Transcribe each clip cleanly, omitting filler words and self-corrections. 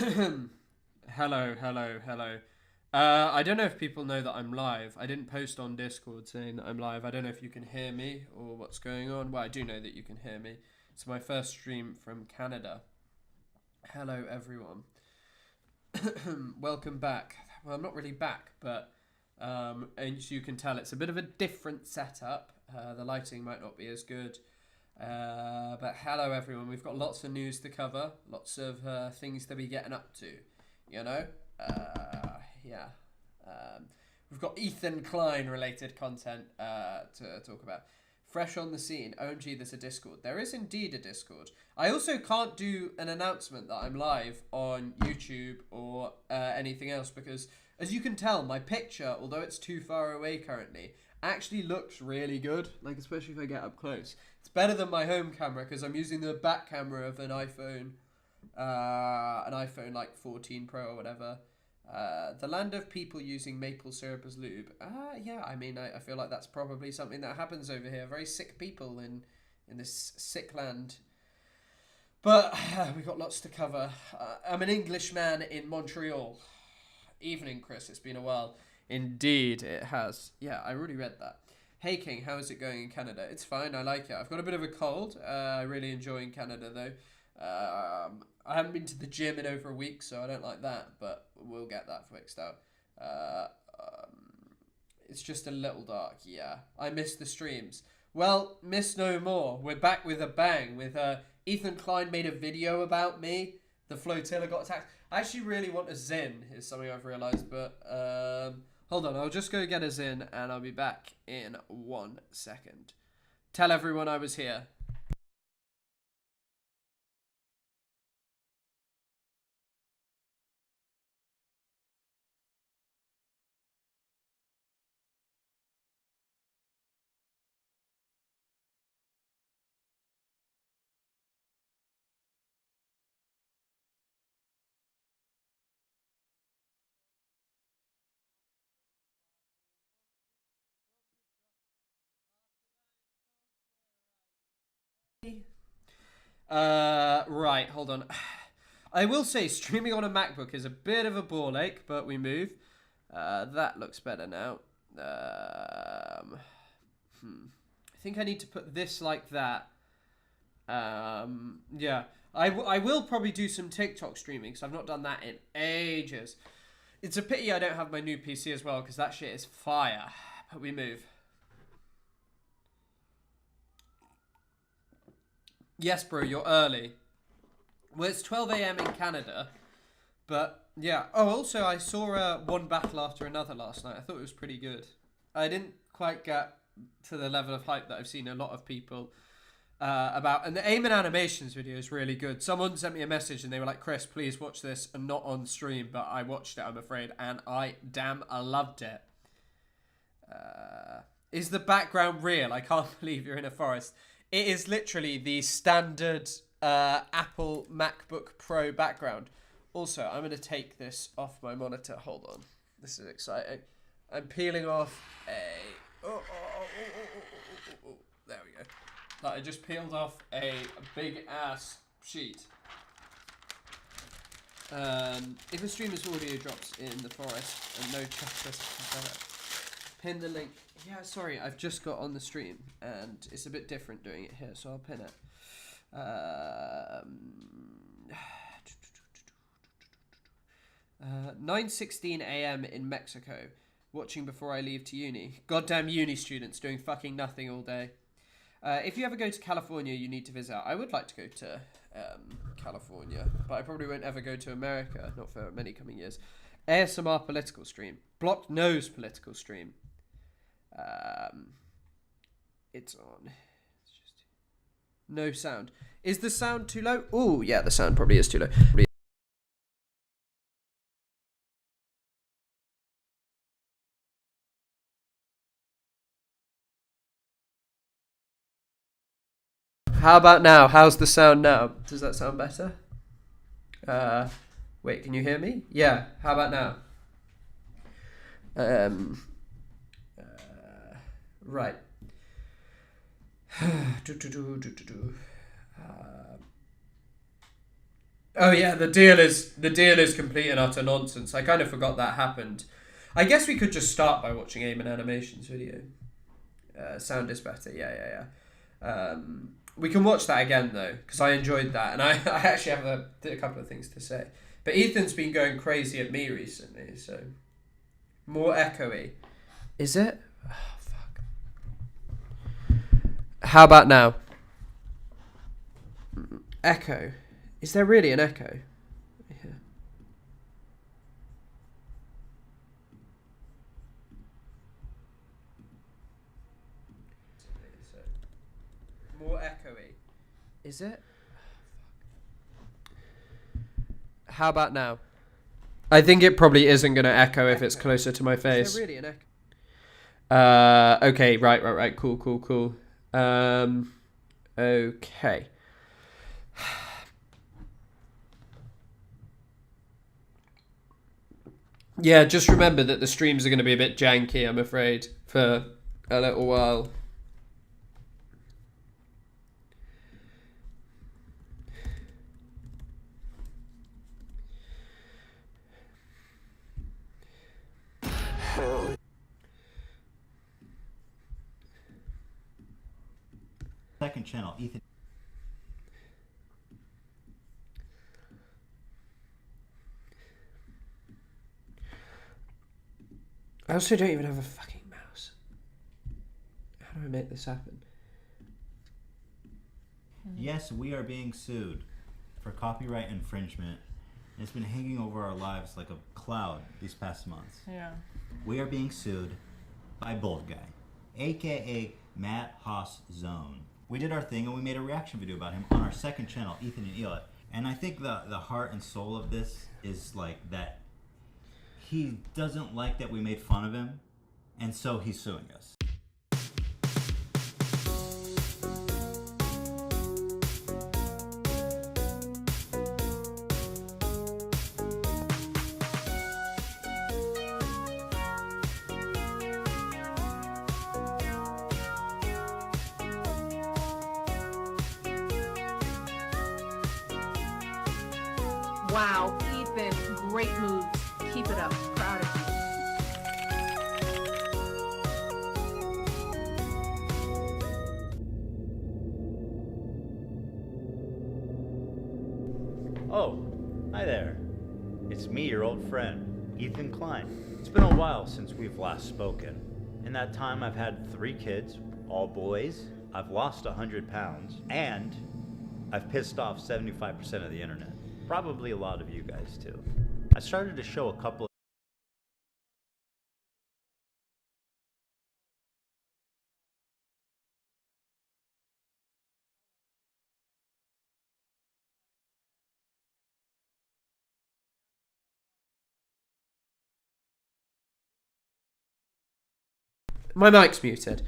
Hello, hello, hello. I don't know if people know that I'm live. I didn't post on Discord saying that I'm live. I don't know if you can hear me or what's going on. Well, I do know that you can hear me. It's my first stream from Canada. Hello, everyone. Welcome back. Well, I'm not really back, but as you can tell, it's a bit of a different setup. The lighting might not be as good. But hello, everyone. We've got lots of news to cover, lots of things to be getting up to, you know? Yeah. We've got Ethan Klein related content to talk about. Fresh on the scene. OMG, there's a Discord. There is indeed a Discord. I also can't do an announcement that I'm live on YouTube or anything else because, as you can tell, my picture, although it's too far away currently, actually looks really good. Like, especially if I get up close. It's better than my home camera because I'm using the back camera of an iPhone like 14 Pro or whatever. The land of people using maple syrup as lube. Yeah, I mean, I feel like that's probably something that happens over here. Very sick people in this sick land. But we've got lots to cover. I'm an Englishman in Montreal. Evening, Chris. It's been a while. Indeed, it has. Yeah, I already read that. Hey King, how is it going in Canada? It's fine, I like it. I've got a bit of a cold. I really enjoy Canada though. I haven't been to the gym in over a week, so I don't like that, but we'll get that fixed out. It's just a little dark, yeah. I miss the streams. Well, miss no more. We're back with a bang. With Ethan Klein made a video about me. The flotilla got attacked. I actually really want a Zin, is something I've realised, but hold on, I'll just go get a Zin and I'll be back in 1 second. Tell everyone I was here. Right, hold on. I will say streaming on a MacBook is a bit of a ball ache, but we move. That looks better now. I think I need to put this like that. Yeah. I will probably do some TikTok streaming, because I've not done that in ages. It's a pity I don't have my new PC as well, because that shit is fire. But we move. Yes, bro, you're early. Well, it's 12 a.m. in Canada, but yeah. Oh, also, I saw one battle after another last night. I thought it was pretty good. I didn't quite get to the level of hype that I've seen a lot of people about. And the Aim and Animations video is really good. Someone sent me a message and they were like, Chris, please watch this, and not on stream, but I watched it, I'm afraid, and I loved it. Is the background real? I can't believe you're in a forest. It is literally the standard Apple MacBook Pro background. Also, I'm going to take this off my monitor. Hold on. This is exciting. I'm peeling off a... There we go. Like, I just peeled off a big ass sheet. If a streamer's audio drops in the forest and no checklist, pin the link. Yeah, sorry, I've just got on the stream and it's a bit different doing it here, so I'll pin it. 9:16 a.m. in Mexico. Watching before I leave to uni. Goddamn uni students doing fucking nothing all day. If you ever go to California, you need to visit. I would like to go to California, but I probably won't ever go to America, not for many coming years. ASMR political stream. Blocked nose political stream. It's on. It's just no sound. Is the sound too low? Oh, yeah, the sound probably is too low. How about now? How's the sound now? Does that sound better? Wait, can you hear me? Yeah. How about now? Right. Oh yeah, the deal is complete and utter nonsense. I kind of forgot that happened. I guess we could just start by watching Aim and Animation's video. Sound is better. Yeah. We can watch that again though, because I enjoyed that, and I actually have a couple of things to say. But Ethan's been going crazy at me recently, so more echoey. Is it? Oh, fuck. How about now? Echo. Is there really an echo? Yeah. More echoey. Is it? How about now? I think it probably isn't going to echo if it's closer to my face. Is there really an echo? Okay, right. Cool. Okay. Yeah, just remember that the streams are going to be a bit janky, I'm afraid, for a little while. Second channel, Ethan. I also don't even have a fucking mouse. How do I make this happen? Yes, we are being sued for copyright infringement. It's been hanging over our lives like a cloud these past months. Yeah. We are being sued by Bold Guy, aka Matt Haas Zone. We did our thing and we made a reaction video about him on our second channel, Ethan and Eli. And I think the heart and soul of this is like that he doesn't like that we made fun of him, and so he's suing us. Wow, Ethan, great moves. Keep it up. Proud of you. Oh, hi there. It's me, your old friend, Ethan Klein. It's been a while since we've last spoken. In that time, I've had 3 kids, all boys. I've lost 100 pounds, and I've pissed off 75% of the internet. Probably a lot of you guys too. I started to show a couple of My mic's muted.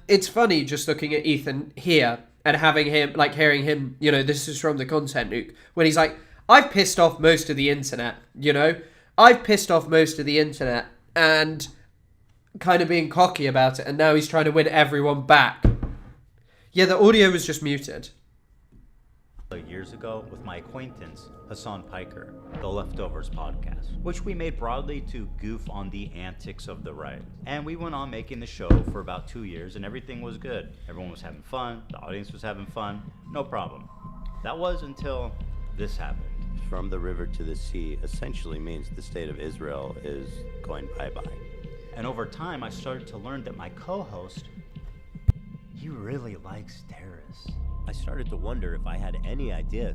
It's funny just looking at Ethan here and having him, like hearing him, this is from the content nuke, when he's like, I've pissed off most of the internet, I've pissed off most of the internet, and kind of being cocky about it, and now he's trying to win everyone back. Yeah, the audio was just muted. years ago with my acquaintance Hassan Piker, the Leftovers podcast, which we made broadly to goof on the antics of the right. And we went on making the show for about 2 years and everything was good. Everyone was having fun, the audience was having fun, no problem. That was until this happened. From the river to the sea essentially means the state of Israel is going bye-bye. And over time I started to learn that my co-host, he really likes terrorists. I started to wonder if I had any idea.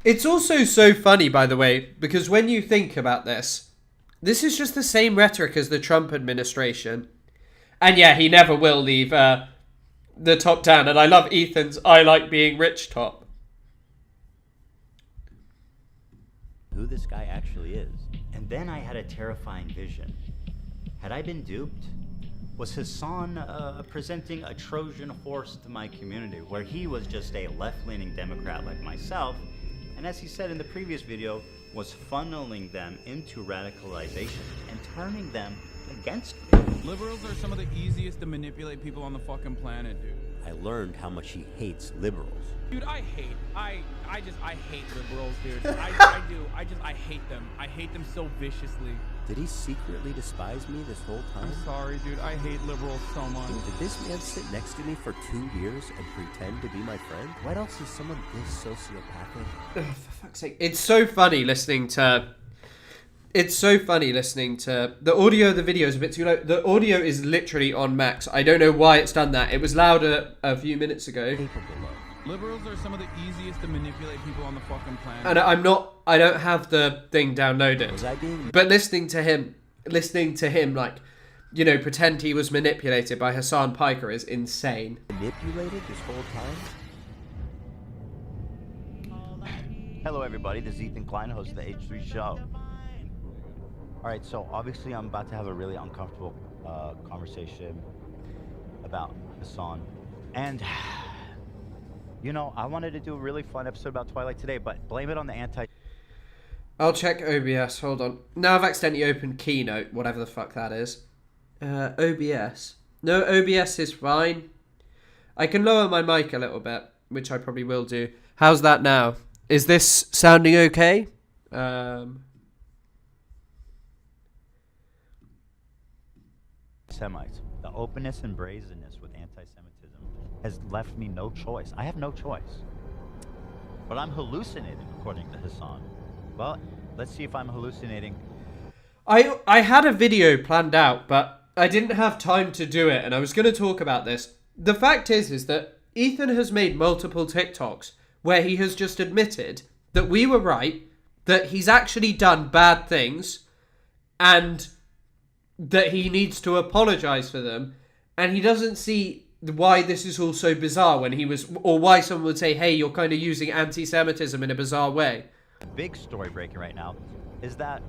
It's also so funny, by the way, because when you think about this is just the same rhetoric as the Trump administration. And yeah, he never will leave the top down. And I love Ethan's I like being rich top. Who this guy actually is. And then I had a terrifying vision. Had I been duped? Was Hassan presenting a Trojan horse to my community, where he was just a left-leaning Democrat like myself, and as he said in the previous video, was funneling them into radicalization and turning them against me? Liberals are some of the easiest to manipulate people on the fucking planet, dude. I learned how much he hates liberals. Dude, I hate liberals, dude. I do. I hate them. I hate them so viciously. Did he secretly despise me this whole time? I'm sorry, dude. I hate liberals so much. Did this man sit next to me for 2 years and pretend to be my friend? Why else is someone this sociopathic? Ugh, for fuck's sake. It's so funny listening to the audio of the video is a bit too low. The audio is literally on max. I don't know why it's done that. It was louder a few minutes ago. Liberals are some of the easiest to manipulate people on the fucking planet. And I don't have the thing downloaded. But listening to him like, you know, pretend he was manipulated by Hassan Piker is insane. Manipulated this whole time? Hello everybody, this is Ethan Klein, host of the H3 show. Alright, so obviously I'm about to have a really uncomfortable conversation about Hassan. And, you know, I wanted to do a really fun episode about Twilight today, but blame it on the anti... I'll check OBS, hold on. Now I've accidentally opened Keynote, whatever the fuck that is. OBS. No, OBS is fine. I can lower my mic a little bit, which I probably will do. How's that now? Is this sounding okay? Semites. The openness and brazenness with anti-Semitism has left me no choice. I have no choice. But I'm hallucinating, according to Hassan. Well, let's see if I'm hallucinating. I had a video planned out, but I didn't have time to do it, and I was going to talk about this. The fact is that Ethan has made multiple TikToks where he has just admitted that we were right, that he's actually done bad things, and that he needs to apologize for them, and he doesn't see why this is all so bizarre when he was, or why someone would say, hey, you're kind of using anti-Semitism in a bizarre way. The big story breaking right now is that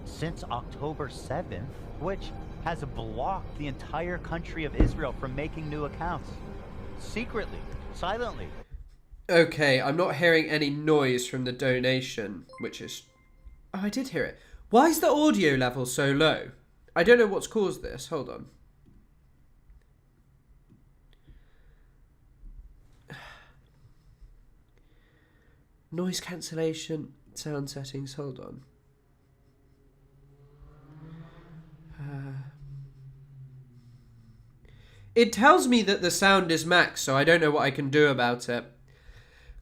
since October 7th, Twitch has blocked the entire country of Israel from making new accounts. Secretly, silently. Okay, I'm not hearing any noise from the donation, which is... Oh, I did hear it. Why is the audio level so low? I don't know what's caused this. Hold on. Noise cancellation, sound settings. Hold on. It tells me that the sound is max, so I don't know what I can do about it.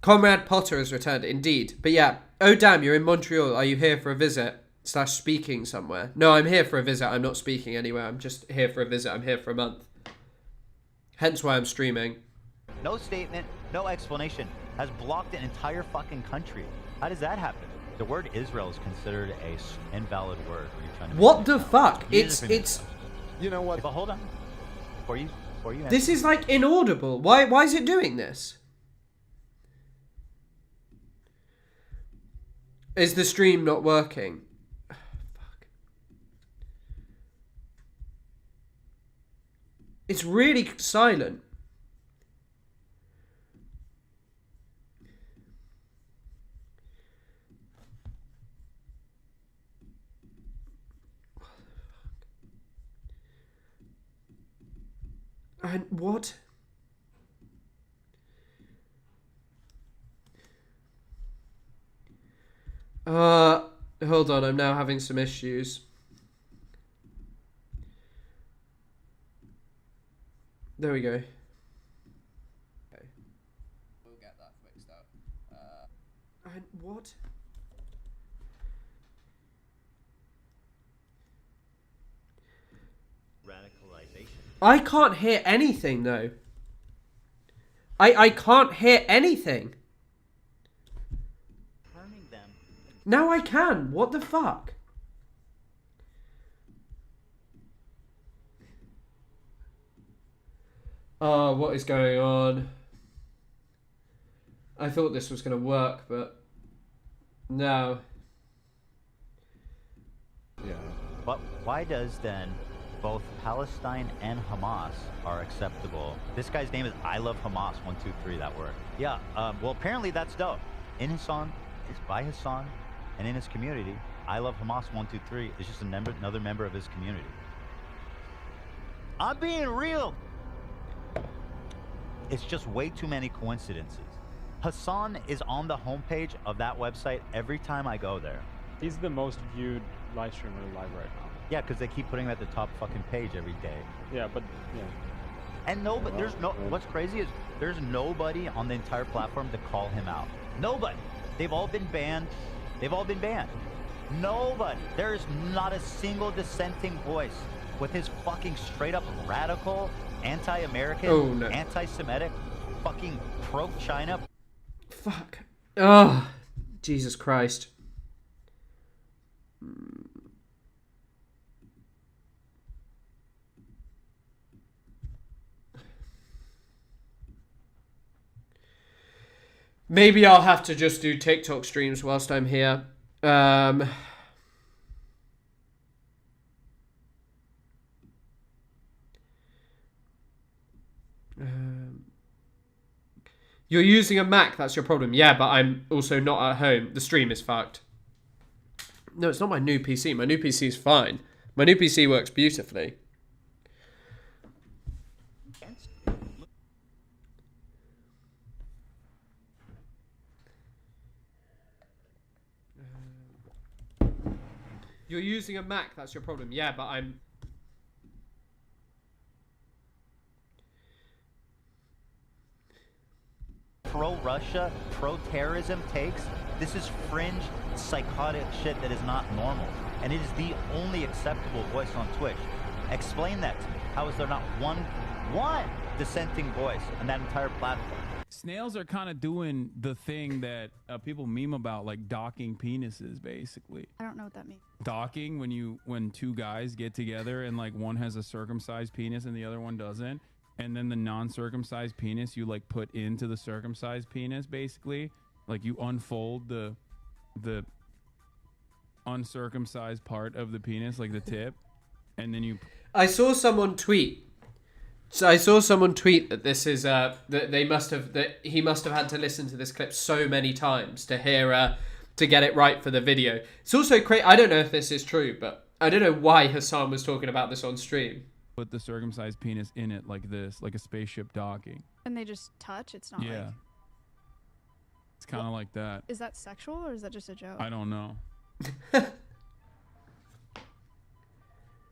Comrade Potter has returned, indeed. But yeah, oh damn, you're in Montreal. Are you here for a visit? / speaking somewhere. No, I'm here for a visit. I'm not speaking anywhere. I'm just here for a visit. I'm here for a month. Hence why I'm streaming. No statement, no explanation. Has blocked an entire fucking country. How does that happen? The word Israel is considered a invalid word when you're trying to... What the fuck? It's... You know what? But hold on. Before you this is like inaudible. Why is it doing this? Is the stream not working? Fuck. It's really silent. And what? Hold on, I'm now having some issues. There we go. Okay. We'll get that fixed up. And what? radicalization. I can't hear anything though. I can't hear anything. Turning them. Now I can. What the fuck? Oh, what is going on? I thought this was going to work, but no. Yeah. But why does then both Palestine and Hamas are acceptable? This guy's name is I Love Hamas 123. That word. Yeah. Well, apparently that's dope. In Hassan, it's by Hassan, and in his community, I Love Hamas 123 is just another member of his community. I'm being real. It's just way too many coincidences. Hassan is on the homepage of that website every time I go there. He's the most viewed live streamer live right now. Yeah, because they keep putting him at the top fucking page every day. Yeah, but yeah. And what's crazy is there's nobody on the entire platform to call him out. Nobody. They've all been banned. Nobody. There is not a single dissenting voice with his fucking straight up radical, anti-American, anti-Semitic, fucking pro-China. Fuck. Oh, Jesus Christ. Maybe I'll have to just do TikTok streams whilst I'm here. You're using a Mac, that's your problem. Yeah, but I'm also not at home. The stream is fucked. No, it's not my new PC. My new PC is fine. My new PC works beautifully. You're using a Mac, that's your problem. Yeah, but I'm... Pro-Russia, pro-terrorism takes. This is fringe, psychotic shit that is not normal. And it is the only acceptable voice on Twitch. Explain that to me. How is there not one dissenting voice on that entire platform? Snails are kind of doing the thing that people meme about, like docking penises, basically. I don't know what that means. Docking, when two guys get together and like one has a circumcised penis and the other one doesn't, and then the non-circumcised penis you like put into the circumcised penis, basically. Like you unfold the uncircumcised part of the penis, like the tip, and then you... I saw someone tweet that this is that he must have had to listen to this clip so many times to hear to get it right for the video. It's also crazy. I don't know if this is true, but I don't know why Hassan was talking about this on stream. Put the circumcised penis in it like this, like a spaceship docking. And they just touch? It's not yeah. like... It's kind of like that. Is that sexual or is that just a joke? I don't know.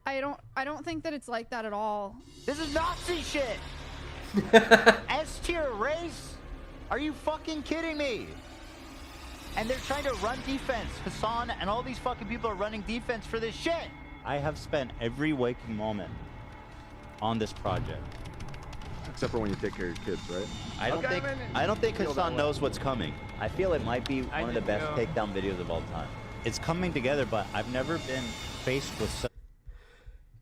I don't think that it's like that at all. This is Nazi shit! S-tier race? Are you fucking kidding me? And they're trying to run defense. Hassan and all these fucking people are running defense for this shit. I have spent every waking moment on this project. Except for when you take care of your kids, right? I don't think Hassan knows what's coming. I feel it might be one of the best takedown videos of all time. It's coming together, but I've never been faced with such...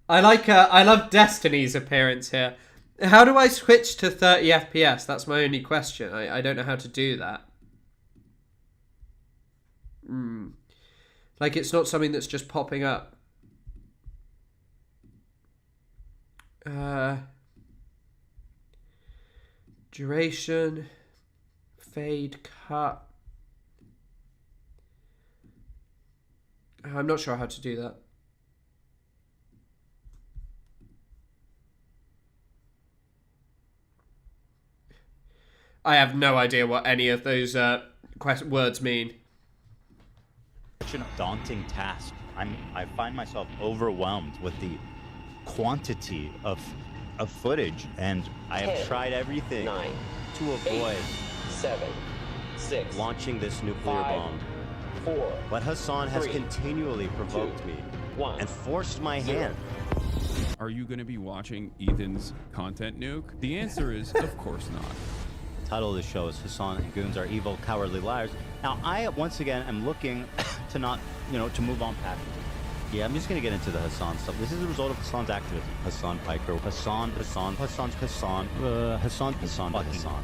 I love Destiny's appearance here. How do I switch to 30 FPS? That's my only question. I don't know how to do that. Like, it's not something that's just popping up. Duration. Fade. Cut. I'm not sure how to do that. I have no idea what any of those words mean. Such a daunting task. I find myself overwhelmed with the quantity of footage, and I have tried everything 9, to avoid 8, 7, 6, launching this nuclear 5, bomb. 4. But Hassan has 3, continually provoked 2, me 1. and forced my 0. hand. Are you going to be watching Ethan's content nuke? The answer is, of course not. The title of the show is Hassan and Goons Are Evil, Cowardly Liars. Now, I, once again, am looking to not, to move on past it. Yeah, I'm just going to get into the Hassan stuff. This is the result of Hassan's activism. Hassan Piker, Hassan,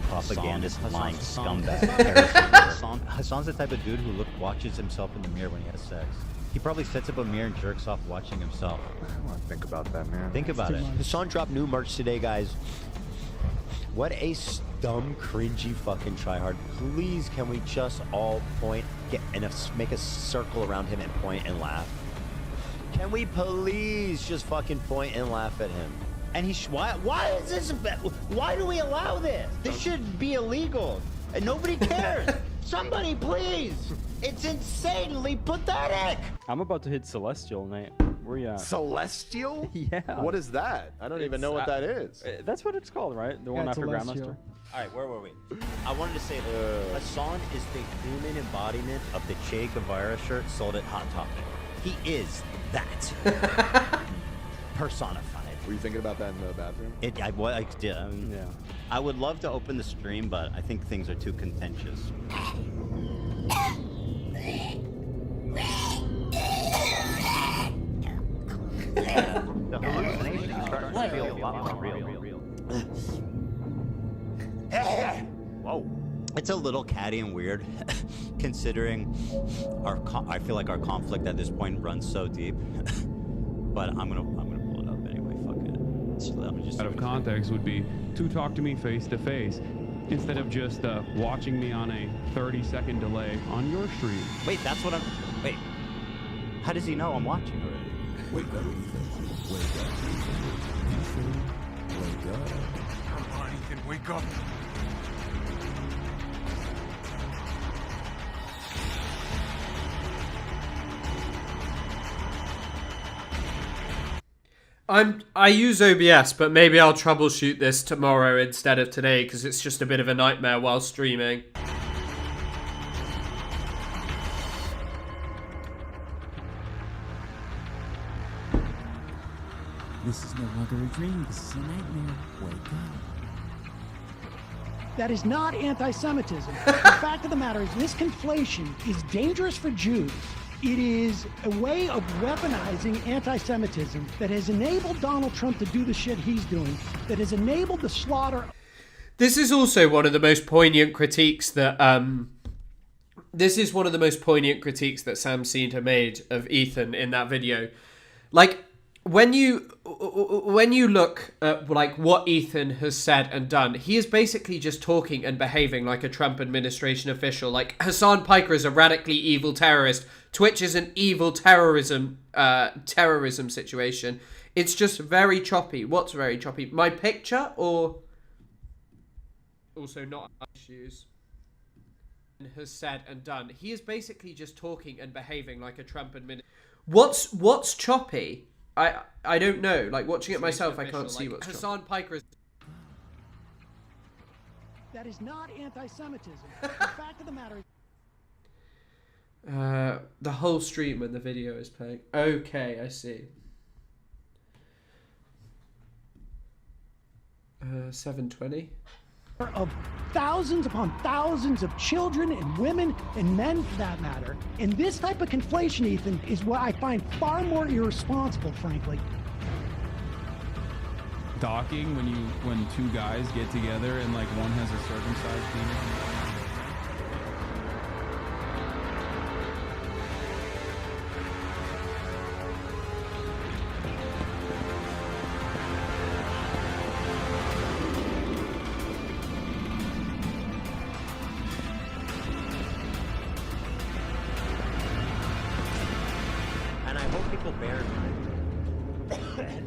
propagandist, lying scumbag. Hassan's the type of dude who watches himself in the mirror when he has sex. He probably sets up a mirror and jerks off watching himself. I don't want to think about that, man. Think about it. Hassan dropped new merch today, guys. What a dumb, cringy fucking tryhard. Please, can we just all point, make a circle around him and point and laugh? Can we please just fucking point and laugh at him? And why is this? Why do we allow this? This should be illegal, and nobody cares. Somebody, please! It's insanely pathetic. I'm about to hit Celestial, Nate. Where you at? Celestial? Yeah. What is that? I don't even know what that is. That's what it's called, right? The one after Grandmaster. All right, where were we? I wanted to say that Hassan is the human embodiment of the Che Guevara shirt sold at Hot Topic. He is that personified. Were you thinking about that in the bathroom? Yeah. I would love to open the stream, but I think things are too contentious. The hallucination is starting to feel a lot more real. Whoa. It's a little catty and weird, considering I feel like our conflict at this point runs so deep. But I'm gonna pull it up anyway. Fuck it. I'm just Out of context would be to talk to me face to face, instead of just watching me on a 30-second delay on your stream. Wait, that's what I'm. Wait. How does he know I'm watching already? Wake up, Ethan. Wake up, Ethan. Wake up. Come on, Ethan, wake up. I use OBS, but maybe I'll troubleshoot this tomorrow instead of today because it's just a bit of a nightmare while streaming. This is no longer a dream. This is a nightmare. Wake up. That is not anti-Semitism. The fact of the matter is this conflation is dangerous for Jews. It is a way of weaponizing anti-Semitism that has enabled Donald Trump to do the shit he's doing, that has enabled the slaughter. This is also one of the most poignant critiques that Sam Cedar made of Ethan in that video. Like, when you look at like what Ethan has said and done, he is basically just talking and behaving like a Trump administration official. Like, Hassan Piker is a radically evil terrorist. Twitch is an evil terrorism situation. It's just very choppy. What's very choppy? My picture or also not issues has said and done. He is basically just talking and behaving like a Trump administration. What's choppy? I don't know. Like, watching it myself, I can't see what's Hassan Piker is. That is not anti-Semitism. The fact of the matter is. The whole stream when the video is playing. Okay, I see. 720. Of thousands upon thousands of children and women and men, for that matter. And this type of conflation, Ethan, is what I find far more irresponsible, frankly. Docking when two guys get together and like one has a circumcised penis.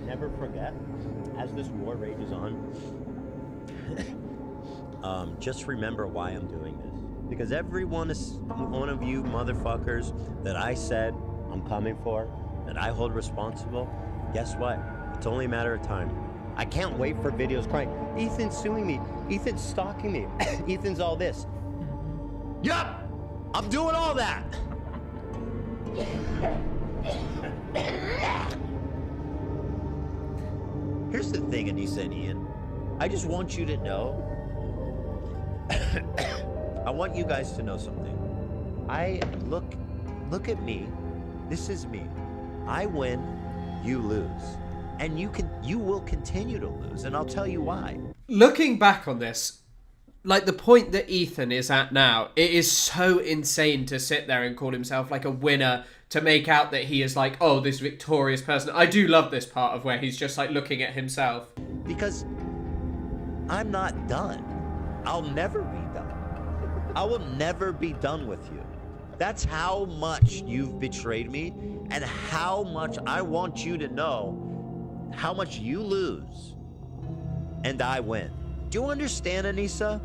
Never forget, as this war rages on, just remember why I'm doing this. Because every one of you motherfuckers that I said I'm coming for, that I hold responsible, guess what? It's only a matter of time. I can't wait for videos crying, Ethan's suing me, Ethan's stalking me, Ethan's all this. Yup! I'm doing all that! Here's the thing, Anissa and Ian. I just want you to know. I want you guys to know something. Look at me. This is me. I win, you lose. And you will continue to lose, and I'll tell you why. Looking back on this, like the point that Ethan is at now, it is so insane to sit there and call himself like a winner, to make out that he is like, oh, this victorious person. I do love this part of where he's just like looking at himself. Because I'm not done. I'll never be done. I will never be done with you. That's how much you've betrayed me and how much I want you to know how much you lose and I win. Do you understand, Anissa?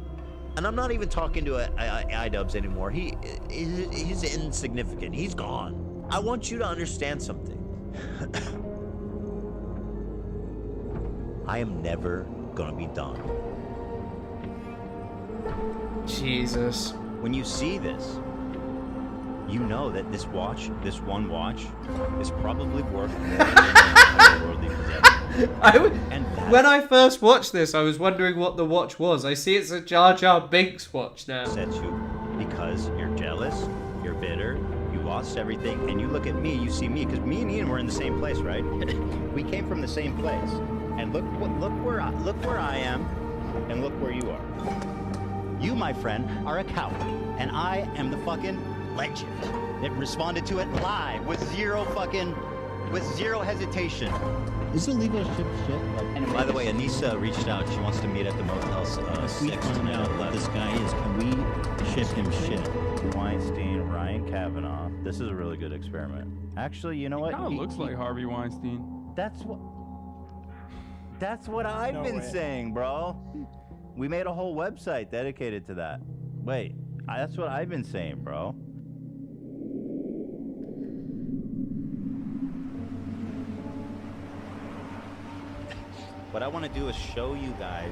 And I'm not even talking to iDubbbz anymore. He's insignificant. He's gone. I want you to understand something. I am never gonna be done. Jesus. When you see this, you know that this one watch, is probably worth more than worldly possession. When I first watched this, I was wondering what the watch was. I see it's a Jar Jar Binks watch now. Sets you because you're jealous, you're bitter, you lost everything, and you look at me, you see me, because me and Ian were in the same place, right? We came from the same place, and look where I am, and look where you are. You, my friend, are a coward, and I am the fucking legend that responded to it live with zero hesitation. Is illegal ship shit? And by the way, Anissa reached out. She wants to meet at the Motel 6 we tonight find at out 11. what this guy is, can we ship him shit? Weinstein, Ryan Kavanaugh. This is a really good experiment. Actually, you know what? Kind of looks like Harvey Weinstein. That's what I've been saying, bro. We made a whole website dedicated to that. Wait, that's what I've been saying, bro. What I want to do is show you guys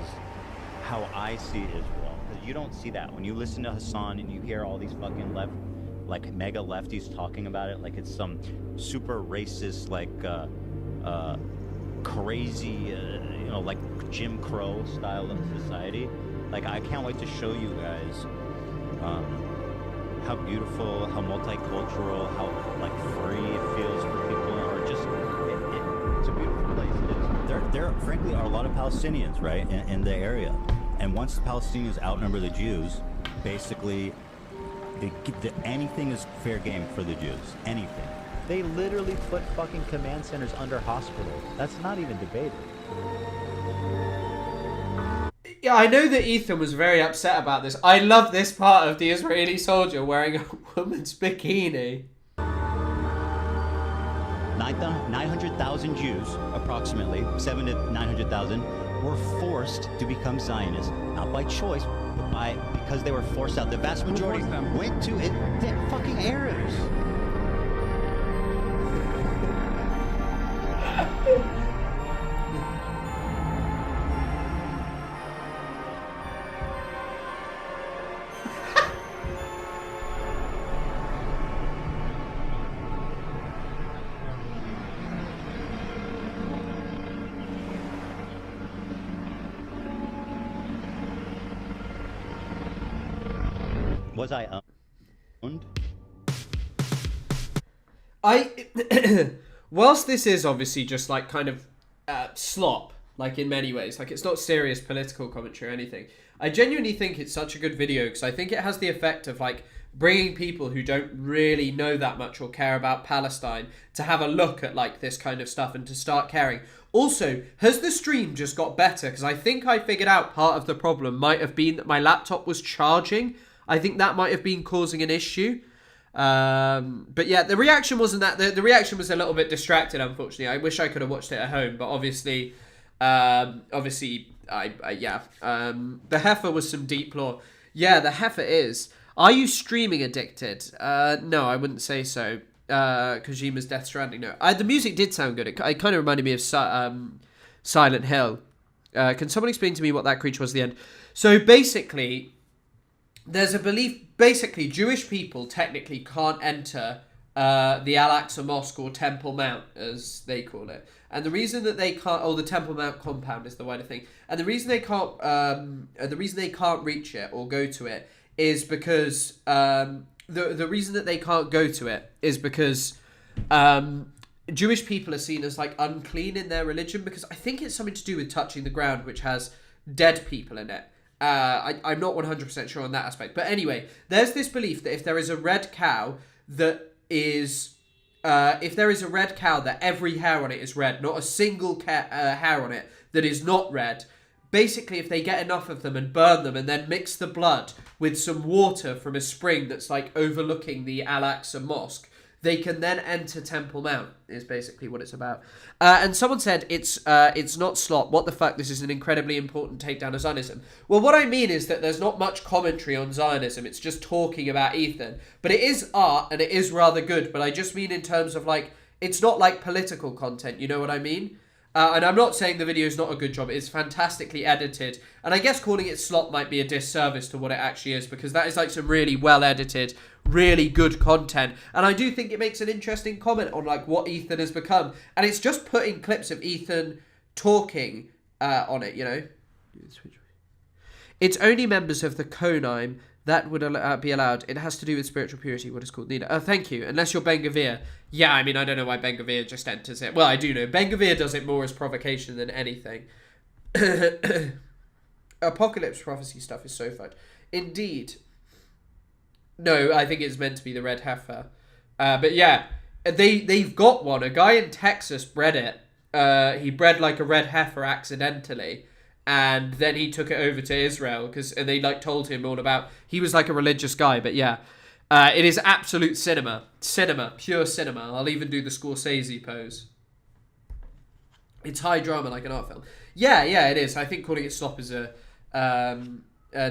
how I see Israel, because you don't see that. When you listen to Hassan and you hear all these fucking mega lefties talking about it like it's some super racist, crazy, like Jim Crow style of society. Like, I can't wait to show you guys how beautiful, how multicultural, how free it feels for people, or just it's a beautiful place. There frankly are a lot of Palestinians, right, in the area, and once the Palestinians outnumber the Jews, basically, anything is fair game for the Jews. Anything. They literally put fucking command centers under hospitals. That's not even debated. Yeah, I know that Ethan was very upset about this. I love this part of the Israeli soldier wearing a woman's bikini. 900,000 Jews, approximately 700,000 to 900,000, were forced to become Zionists, not by choice, but because they were forced out. The vast majority went to it. They're fucking Arabs. Was I owned? Whilst this is obviously just kind of slop, in many ways, it's not serious political commentary or anything, I genuinely think it's such a good video because I think it has the effect of bringing people who don't really know that much or care about Palestine to have a look at this kind of stuff and to start caring. Also, has the stream just got better? Because I think I figured out part of the problem might have been that my laptop was charging. I think that might have been causing an issue. But yeah, the reaction wasn't that. The reaction was a little bit distracted, unfortunately. I wish I could have watched it at home, but obviously, the heifer was some deep lore. Yeah, the heifer is. Are you streaming addicted? No, I wouldn't say so. Kojima's Death Stranding, no. The music did sound good. It kind of reminded me of Silent Hill. Can someone explain to me what that creature was at the end? So basically, there's a belief, Jewish people technically can't enter the Al-Aqsa Mosque or Temple Mount, as they call it. And the reason that they can't, the Temple Mount compound is the wider thing. And the reason they can't reach it or go to it is because the reason that they can't go to it is because Jewish people are seen as unclean in their religion, because I think it's something to do with touching the ground which has dead people in it. I'm not 100% sure on that aspect. But anyway, there's this belief that if there is a red cow that every hair on it is red, not a single hair on it that is not red, basically if they get enough of them and burn them and then mix the blood with some water from a spring that's overlooking the Al-Aqsa Mosque, they can then enter Temple Mount, is basically what it's about. And someone said, it's not slop. What the fuck? This is an incredibly important takedown of Zionism. Well, what I mean is that there's not much commentary on Zionism. It's just talking about Ethan. But it is art, and it is rather good. But I just mean in terms of, like, it's not like political content. You know what I mean? And I'm not saying the video is not a good job. It's fantastically edited. And I guess calling it slop might be a disservice to what it actually is, because that is like some really well edited, really good content. And I do think it makes an interesting comment on like what Ethan has become. And it's just putting clips of Ethan talking on it, you know. It's only members of the Konaim that would be allowed. It has to do with spiritual purity, what is called Nina. Oh, thank you. Unless you're Ben Gavir. Yeah, I mean, I don't know why Ben Gavir just enters it. Well, I do know. Ben Gavir does it more as provocation than anything. Apocalypse prophecy stuff is so fun. Indeed. No, I think it's meant to be the red heifer. But yeah, they've got one. A guy in Texas bred it. He bred like a red heifer accidentally. And then he took it over to Israel and they like told him all about. He was like a religious guy, but yeah, it is absolute cinema, pure cinema. I'll even do the Scorsese pose. It's high drama, like an art film. Yeah, it is. I think calling it slop is a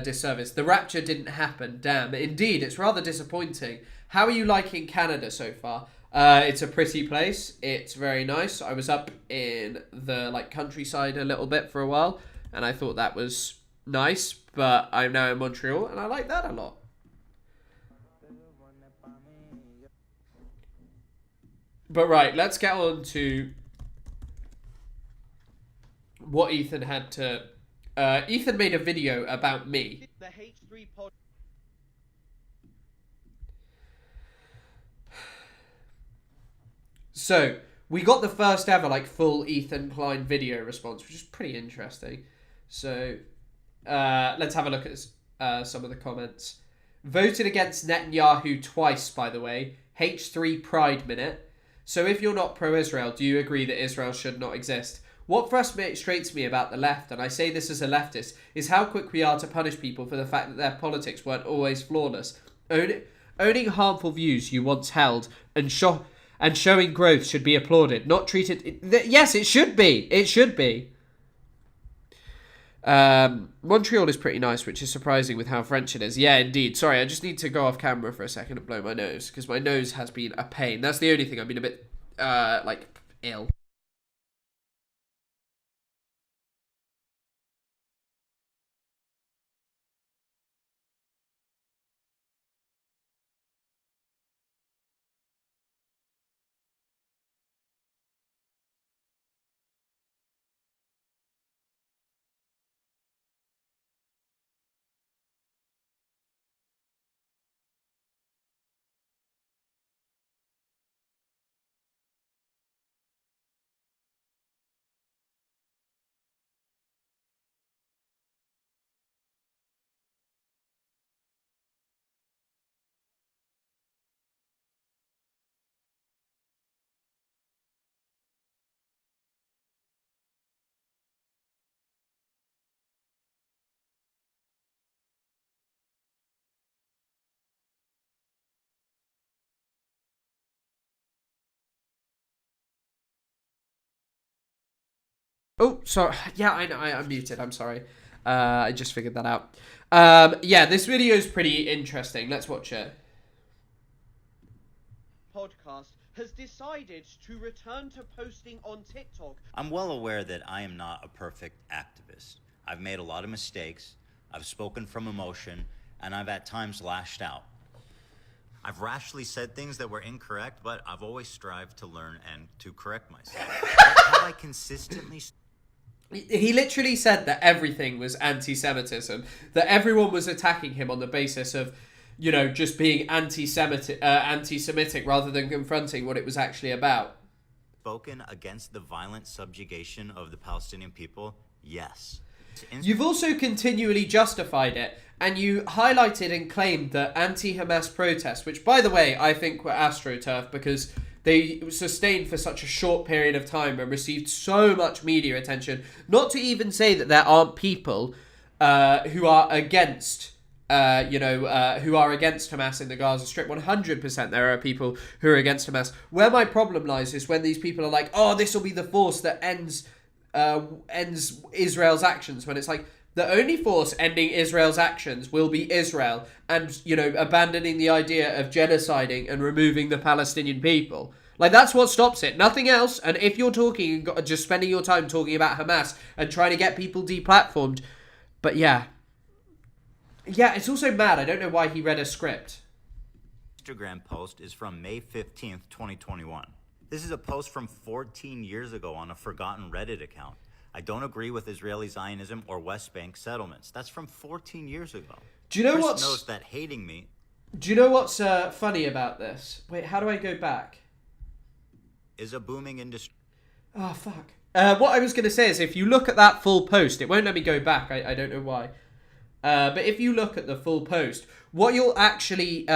disservice. The rapture didn't happen. Damn, indeed, it's rather disappointing. How are you liking Canada so far? It's a pretty place. It's very nice. I was up in the like countryside a little bit for a while. And I thought that was nice, but I'm now in Montreal, and I like that a lot. But right, let's get on to what Ethan had to... Ethan made a video about me. The H3 pod. So, we got the first ever like full Ethan Klein video response, which is pretty interesting. So, let's have a look at some of the comments. Voted against Netanyahu twice, by the way. H3 Pride Minute. So if you're not pro-Israel, do you agree that Israel should not exist? What frustrates me about the left, and I say this as a leftist, is how quick we are to punish people for the fact that their politics weren't always flawless. Owning harmful views you once held and showing growth should be applauded, not treated... Yes, it should be. It should be. Montreal is pretty nice, which is surprising with how French it is. Yeah, indeed. Sorry, I just need to go off camera for a second and blow my nose, because my nose has been a pain. That's the only thing. I've been a bit, ill. Oh, sorry. Yeah, I know. I'm muted. I'm sorry. I just figured that out. Yeah, this video is pretty interesting. Let's watch it. Podcast has decided to return to posting on TikTok. I'm well aware that I am not a perfect activist. I've made a lot of mistakes. I've spoken from emotion, and I've at times lashed out. I've rashly said things that were incorrect, but I've always strived to learn and to correct myself. Have I consistently... He literally said that everything was anti-Semitism, that everyone was attacking him on the basis of, you know, just being anti-Semitic rather than confronting what it was actually about. Spoken against the violent subjugation of the Palestinian people? Yes. You've also continually justified it, and you highlighted and claimed that anti-Hamas protests, which, by the way, I think were AstroTurf because they sustained for such a short period of time and received so much media attention, not to even say that there aren't people who are against who are against Hamas in the Gaza Strip. 100% there are people who are against Hamas. Where my problem lies is when these people are like, oh, this will be the force that ends Israel's actions, when it's like, the only force ending Israel's actions will be Israel and, abandoning the idea of genociding and removing the Palestinian people. Like, that's what stops it. Nothing else. And if you're just spending your time talking about Hamas and trying to get people deplatformed. But yeah. Yeah, it's also mad. I don't know why he read a script. Instagram post is from May 15th, 2021. This is a post from 14 years ago on a forgotten Reddit account. I don't agree with Israeli Zionism or West Bank settlements. That's from 14 years ago. Do you know Chris what's... knows that hating me... Do you know what's funny about this? Wait, how do I go back? ...is a booming industry. Oh, fuck. What I was going to say is if you look at that full post, it won't let me go back. I don't know why. But if you look at the full post, what you'll actually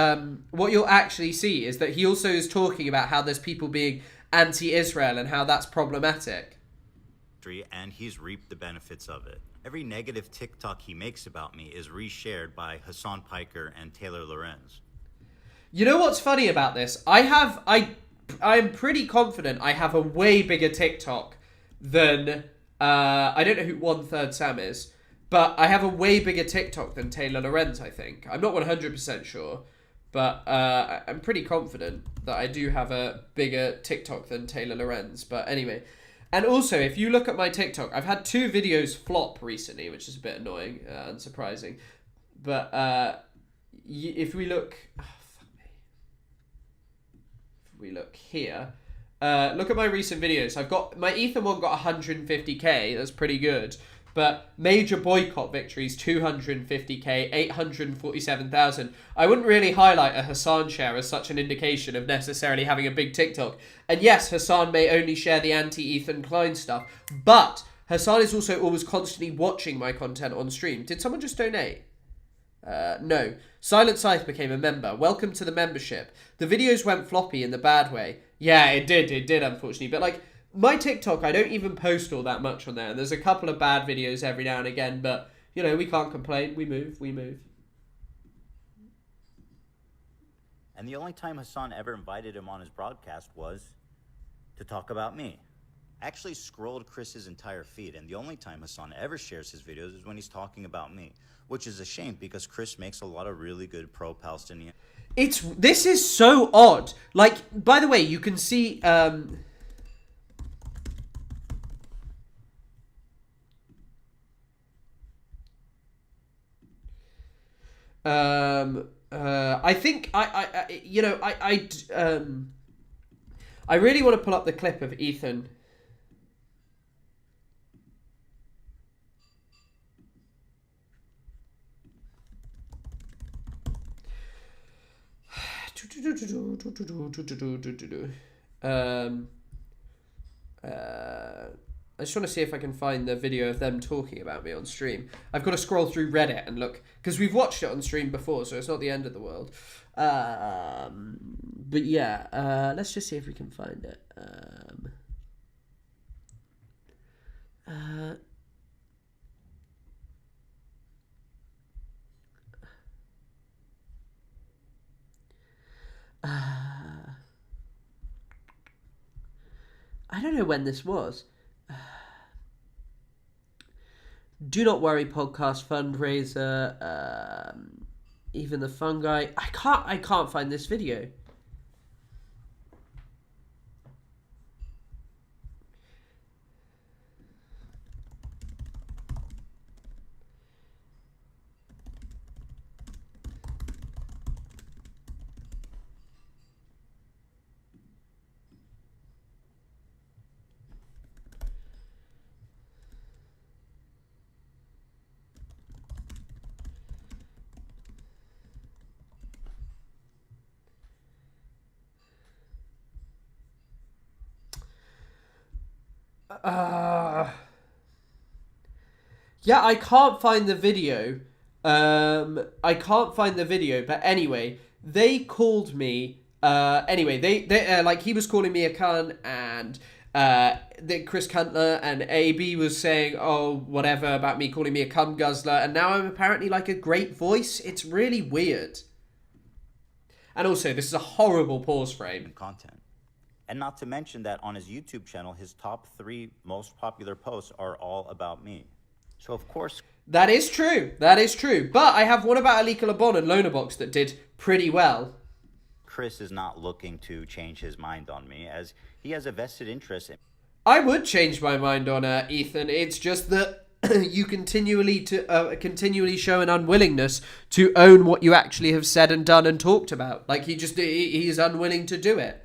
see is that he also is talking about how there's people being anti-Israel and how that's problematic. And he's reaped the benefits of it. Every negative TikTok he makes about me is reshared by Hassan Piker and Taylor Lorenz. You know what's funny about this? I'm pretty confident I have a way bigger TikTok than I don't know who 1/3 Sam is, but I have a way bigger TikTok than Taylor Lorenz, I think. I'm not 100% sure, but I'm pretty confident that I do have a bigger TikTok than Taylor Lorenz. But anyway, and also if you look at my TikTok, I've had 2 videos flop recently, which is a bit annoying, unsurprising. But if we look, if we look here, look at my recent videos. I've got my Ethan one got 150k. That's pretty good. But major boycott victories, 250k, 847,000. I wouldn't really highlight a Hassan share as such an indication of necessarily having a big TikTok. And yes, Hassan may only share the anti-Ethan Klein stuff, but Hassan is also always constantly watching my content on stream. Did someone just donate? No. Silent Scythe became a member. Welcome to the membership. The videos went floppy in the bad way. Yeah, it did, unfortunately. But like, my TikTok, I don't even post all that much on there. And there's a couple of bad videos every now and again, but, we can't complain. We move. And the only time Hassan ever invited him on his broadcast was to talk about me. I actually scrolled Chris's entire feed, and the only time Hassan ever shares his videos is when he's talking about me, which is a shame because Chris makes a lot of really good pro-Palestinian... This is so odd. Like, by the way, you can see... I think I really want to pull up the clip of Ethan. I just want to see if I can find the video of them talking about me on stream. I've got to scroll through Reddit and look, because we've watched it on stream before, so it's not the end of the world. But yeah, let's just see if we can find it. I don't know when this was. Do Not Worry podcast fundraiser. Even the fungi. I can't find this video. Yeah, I can't find the video. But anyway, they called me. Anyway, they like he was calling me a cunt, and that Chris Kuntler and AB was saying, oh, whatever, about me calling me a cum guzzler, and now I'm apparently like a great voice. It's really weird. And also, this is a horrible pause frame. Content. And not to mention that on his YouTube channel, his top 3 most popular posts are all about me. So of course... That is true. That is true. But I have one about Alika Lebon and Lonerbox that did pretty well. Chris is not looking to change his mind on me, as he has a vested interest in... I would change my mind on Ethan. It's just that you continually show an unwillingness to own what you actually have said and done and talked about. Like, he's unwilling to do it.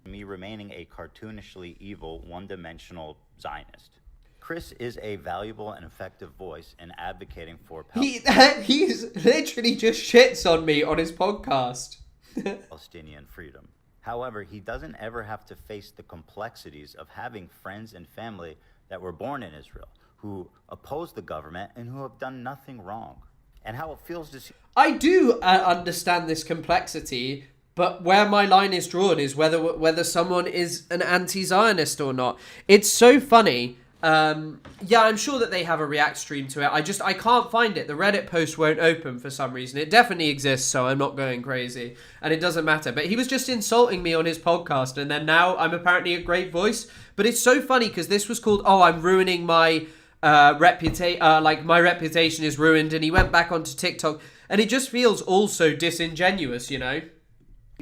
Me remaining a cartoonishly evil, one-dimensional Zionist. Chris is a valuable and effective voice in advocating for he's literally just shits on me on his podcast. Palestinian freedom. However, he doesn't ever have to face the complexities of having friends and family that were born in Israel, who oppose the government and who have done nothing wrong. And how it feels to see... I do understand this complexity, but where my line is drawn is whether someone is an anti-Zionist or not. It's so funny. Yeah, I'm sure that they have a React stream to it. I can't find it. The Reddit post won't open for some reason. It definitely exists, so I'm not going crazy. And it doesn't matter. But he was just insulting me on his podcast, and then now I'm apparently a great voice. But it's so funny because this was called, oh, I'm ruining my reputation. Like, my reputation is ruined. And he went back onto TikTok, and it just feels also disingenuous, you know?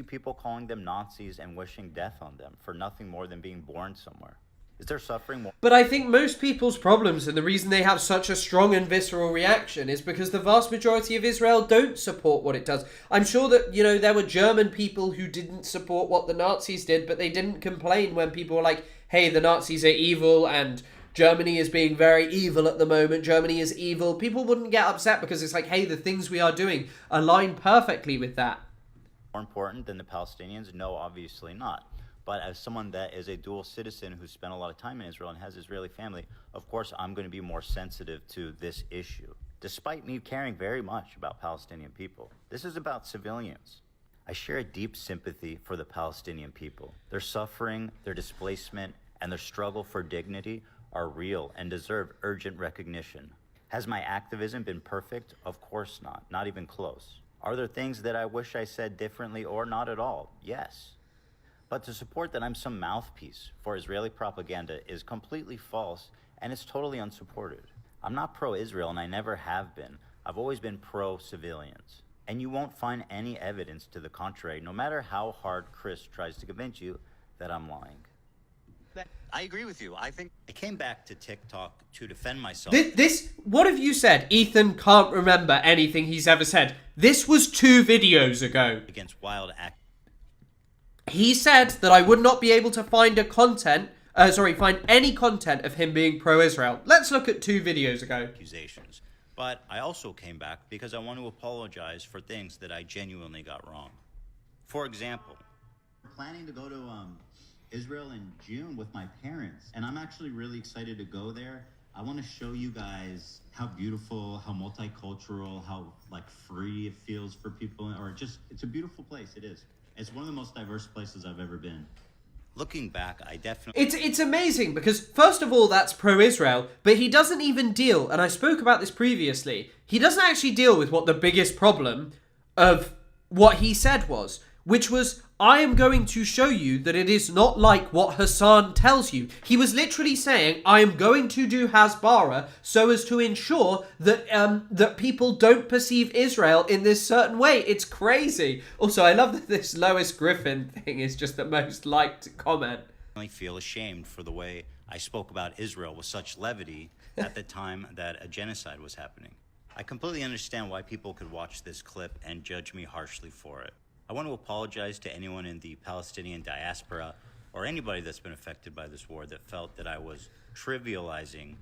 People calling them Nazis and wishing death on them for nothing more than being born somewhere. Is there suffering more? But I think most people's problems and the reason they have such a strong and visceral reaction is because the vast majority of Israel don't support what it does. I'm sure that, you know, there were German people who didn't support what the Nazis did, but they didn't complain when people were like, hey, the Nazis are evil and Germany is being very evil at the moment. Germany is evil. People wouldn't get upset because it's like, hey, the things we are doing align perfectly with that. More important than the Palestinians? No, obviously not. But as someone that is a dual citizen who spent a lot of time in Israel and has Israeli family, of course, I'm going to be more sensitive to this issue. Despite me caring very much about Palestinian people, this is about civilians. I share a deep sympathy for the Palestinian people. Their suffering, their displacement, and their struggle for dignity are real and deserve urgent recognition. Has my activism been perfect? Of course not, not even close. Are there things that I wish I said differently or not at all? Yes. But to support that I'm some mouthpiece for Israeli propaganda is completely false, and it's totally unsupported. I'm not pro-Israel, and I never have been. I've always been pro-civilians. And you won't find any evidence to the contrary, no matter how hard Chris tries to convince you that I'm lying. I agree with you. I think I came back to TikTok to defend myself. What have you said? Ethan can't remember anything he's ever said. This was 2 videos ago. Against wild act. He said that I would not be able to find find any content of him being pro-Israel. Let's look at 2 videos ago. Accusations. But I also came back because I want to apologize for things that I genuinely got wrong. For example, we're planning to go to Israel in June with my parents, and I'm actually really excited to go there. I want to show you guys how beautiful, how multicultural, how like free it feels for people, or just it's a beautiful place. It is. It's one of the most diverse places I've ever been. Looking back, I definitely... It's amazing because, first of all, that's pro-Israel, but he doesn't even deal, and I spoke about this previously, he doesn't actually deal with what the biggest problem of what he said was, which was, I am going to show you that it is not like what Hassan tells you. He was literally saying, I am going to do Hasbara so as to ensure that that people don't perceive Israel in this certain way. It's crazy. Also, I love that this Lois Griffin thing is just the most liked comment. I feel ashamed for the way I spoke about Israel with such levity at the time that a genocide was happening. I completely understand why people could watch this clip and judge me harshly for it. I want to apologize to anyone in the Palestinian diaspora or anybody that's been affected by this war that felt that I was trivializing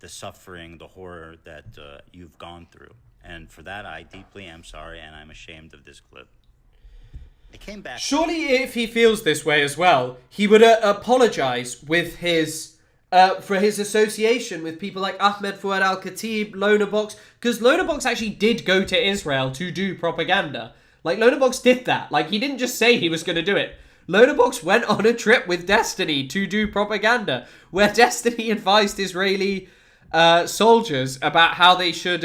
the suffering, the horror that you've gone through. And for that, I deeply am sorry, and I'm ashamed of this clip. I came back... Surely if he feels this way as well, he would apologize with his... for his association with people like Ahmed Fouad Al-Khatib, Lonerbox, because Lonerbox actually did go to Israel to do propaganda. Like, Lonerbox did that. Like, he didn't just say he was going to do it. Loaderbox went on a trip with Destiny to do propaganda, where Destiny advised Israeli soldiers about how they should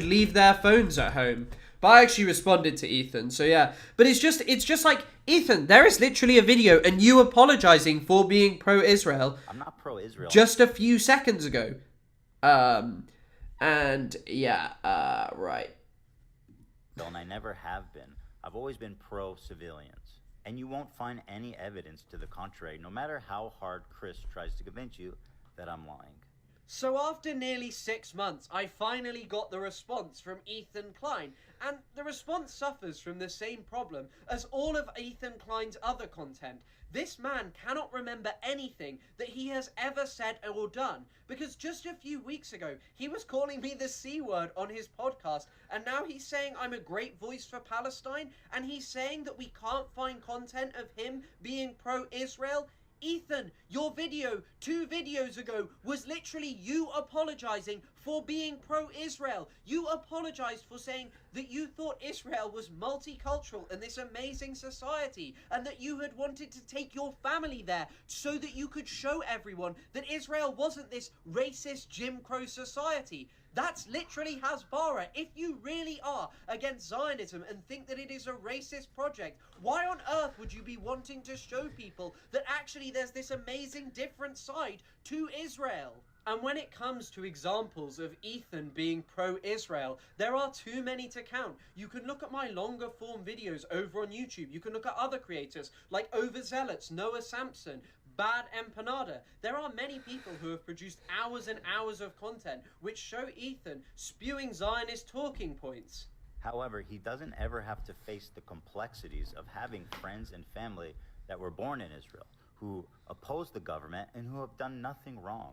leave their phones at home. But I actually responded to Ethan, so yeah. But it's just like, Ethan, there is literally a video and you apologizing for being pro-Israel. I'm not pro-Israel. Just a few seconds ago. And yeah, right. And I never have been. I've always been pro-civilians. And you won't find any evidence to the contrary, no matter how hard Chris tries to convince you that I'm lying. So after nearly 6 months, I finally got the response from Ethan Klein, and the response suffers from the same problem as all of Ethan Klein's other content. This man cannot remember anything that he has ever said or done, because just a few weeks ago, he was calling me the C word on his podcast, and now he's saying I'm a great voice for Palestine, and he's saying that we can't find content of him being pro-Israel. Ethan, your video 2 videos ago was literally you apologizing for being pro-Israel. You apologized for saying that you thought Israel was multicultural and this amazing society, and that you had wanted to take your family there so that you could show everyone that Israel wasn't this racist Jim Crow society. That's literally Hasbara. If you really are against Zionism and think that it is a racist project, why on earth would you be wanting to show people that actually there's this amazing different side to Israel? And when it comes to examples of Ethan being pro-Israel, there are too many to count. You can look at my longer form videos over on YouTube. You can look at other creators like Overzealots, Noah Sampson, Bad Empanada. There are many people who have produced hours and hours of content which show Ethan spewing Zionist talking points. However, he doesn't ever have to face the complexities of having friends and family that were born in Israel, who oppose the government and who have done nothing wrong.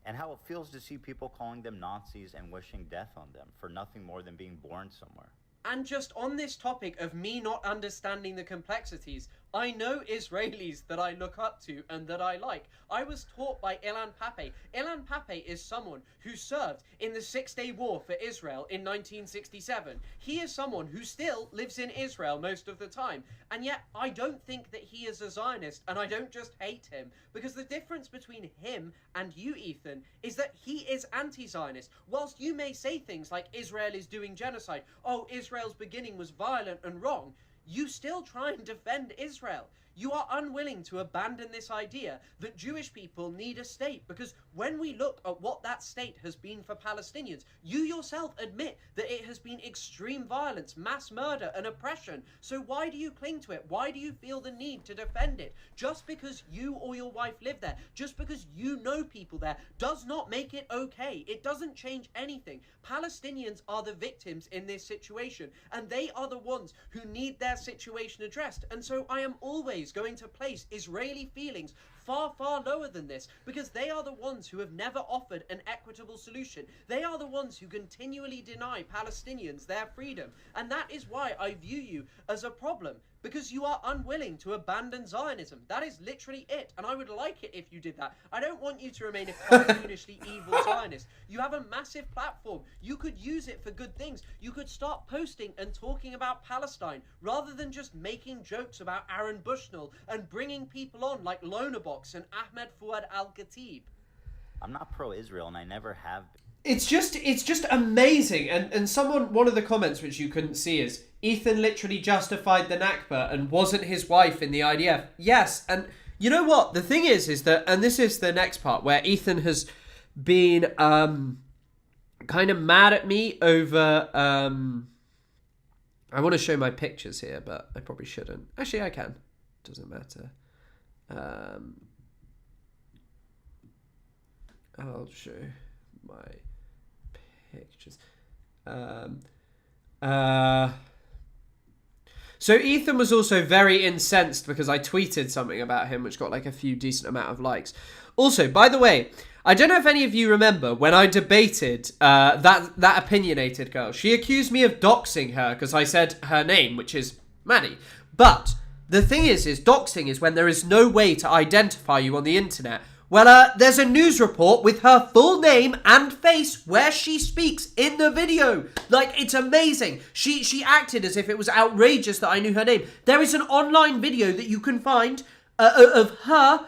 And how it feels to see people calling them Nazis and wishing death on them for nothing more than being born somewhere. And just on this topic of me not understanding the complexities, I know Israelis that I look up to and that I like. I was taught by Ilan Pappé. Ilan Pappé is someone who served in the Six-Day War for Israel in 1967. He is someone who still lives in Israel most of the time. And yet, I don't think that he is a Zionist, and I don't just hate him. Because the difference between him and you, Ethan, is that he is anti-Zionist. Whilst you may say things like Israel is doing genocide, oh, Israel's beginning was violent and wrong, you still try and defend Israel. You are unwilling to abandon this idea that Jewish people need a state, because when we look at what that state has been for Palestinians, you yourself admit that it has been extreme violence, mass murder and oppression. So why do you cling to it? Why do you feel the need to defend it? Just because you or your wife live there, just because you know people there, does not make it okay. It doesn't change anything. Palestinians are the victims in this situation, and they are the ones who need their situation addressed. And so I am always going to place Israeli feelings far, far lower than this, because they are the ones who have never offered an equitable solution. They are the ones who continually deny Palestinians their freedom. And that is why I view you as a problem, because you are unwilling to abandon Zionism. That is literally it. And I would like it if you did that. I don't want you to remain a cartoonishly evil Zionist. You have a massive platform. You could use it for good things. You could start posting and talking about Palestine rather than just making jokes about Aaron Bushnell and bringing people on like Lonabox and Ahmed Fouad Al-Khatib. I'm not pro-Israel, and I never have been. It's just amazing. And one of the comments which you couldn't see is, Ethan literally justified the Nakba and wasn't his wife in the IDF. Yes, and you know what? The thing is that, and this is the next part where Ethan has been kind of mad at me over... I want to show my pictures here, but I probably shouldn't. Actually, I can. Doesn't matter. I'll show my pictures. So Ethan was also very incensed because I tweeted something about him which got like a few decent amount of likes. Also, by the way, I don't know if any of you remember when I debated that opinionated girl. She accused me of doxing her because I said her name, which is Maddie. But the thing is doxing is when there is no way to identify you on the internet Well, there's a news report with her full name and face where she speaks in the video. Like, it's amazing. She acted as if it was outrageous that I knew her name. There is an online video that you can find of her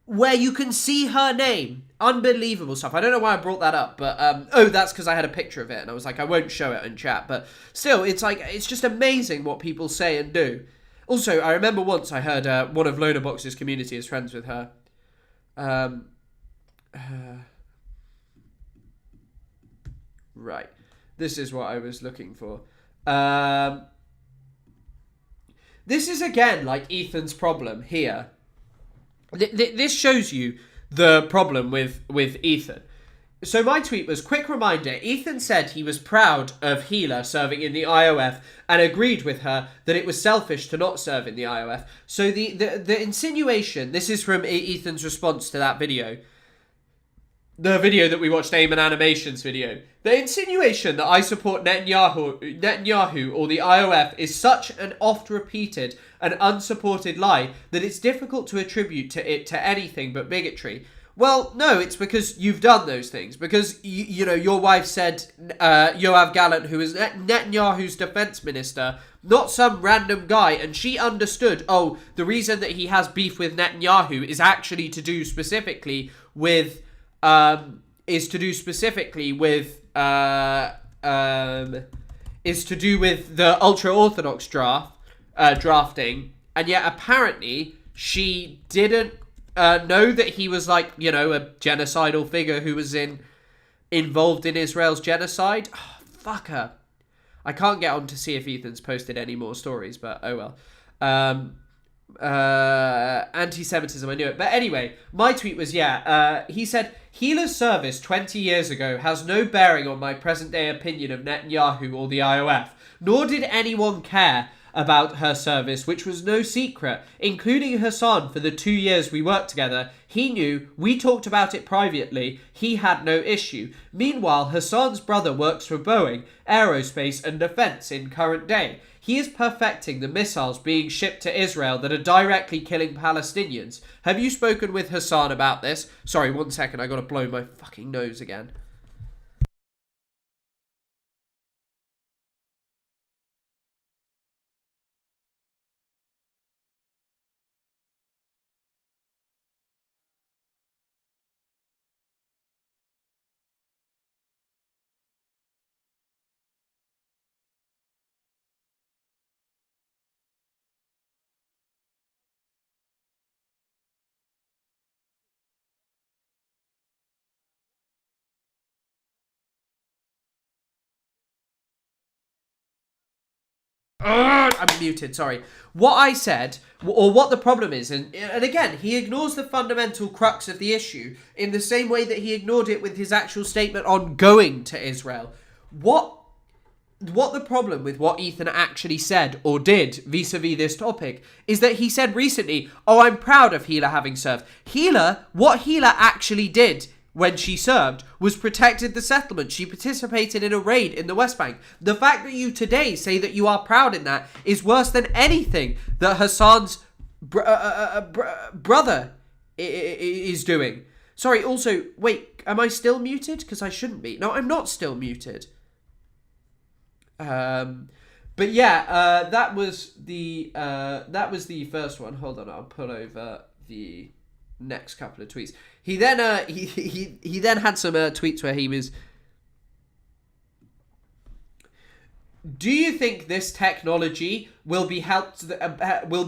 where you can see her name. Unbelievable stuff. I don't know why I brought that up, but that's because I had a picture of it and I was like, I won't show it in chat. But still, it's just amazing what people say and do. Also, I remember once I heard one of Lonabox's community is friends with her. Right. This is what I was looking for. This is again like Ethan's problem here. This shows you the problem with Ethan. So my tweet was, quick reminder, Ethan said he was proud of Gila serving in the IOF and agreed with her that it was selfish to not serve in the IOF. So the insinuation, this is from Ethan's response to that video. The video that we watched, Eamon Animation's video. The insinuation that I support Netanyahu or the IOF is such an oft-repeated and unsupported lie that it's difficult to attribute it to anything but bigotry. Well, no, it's because you've done those things. Because, you know, your wife said Yoav Gallant, who is Netanyahu's defense minister, not some random guy, and she understood, oh, the reason that he has beef with Netanyahu is actually to do specifically with the ultra-Orthodox drafting, and yet apparently she didn't know that he was like, you know, a genocidal figure who was involved in Israel's genocide. Oh, fuck her. I can't get on to see if Ethan's posted any more stories, but oh well. Anti-Semitism, I knew it. But anyway, my tweet was, he said, Gila's service 20 years ago has no bearing on my present-day opinion of Netanyahu or the IOF, nor did anyone care about her service, which was no secret, including Hassan for the 2 years we worked together. He knew, we talked about it privately, he had no issue. Meanwhile, Hassan's brother works for Boeing, Aerospace and Defense in current day. He is perfecting the missiles being shipped to Israel that are directly killing Palestinians. Have you spoken with Hassan about this? Sorry, 1 second, I gotta blow my fucking nose again. I'm muted, sorry. What I said, or what the problem is, and again, he ignores the fundamental crux of the issue in the same way that he ignored it with his actual statement on going to Israel. What the problem with what Ethan actually said or did vis-a-vis this topic is that he said recently, oh, I'm proud of Gila having served. What Gila actually did when she served was protected the settlement. She participated in a raid in the West Bank. The fact that you today say that you are proud in that is worse than anything that Hassan's brother is doing. Sorry, also, wait, am I still muted? Because I shouldn't be. No, I'm not still muted. But yeah, that was the first one. Hold on, I'll pull over the next couple of tweets. He then he then had some tweets where he was, do you think this technology will be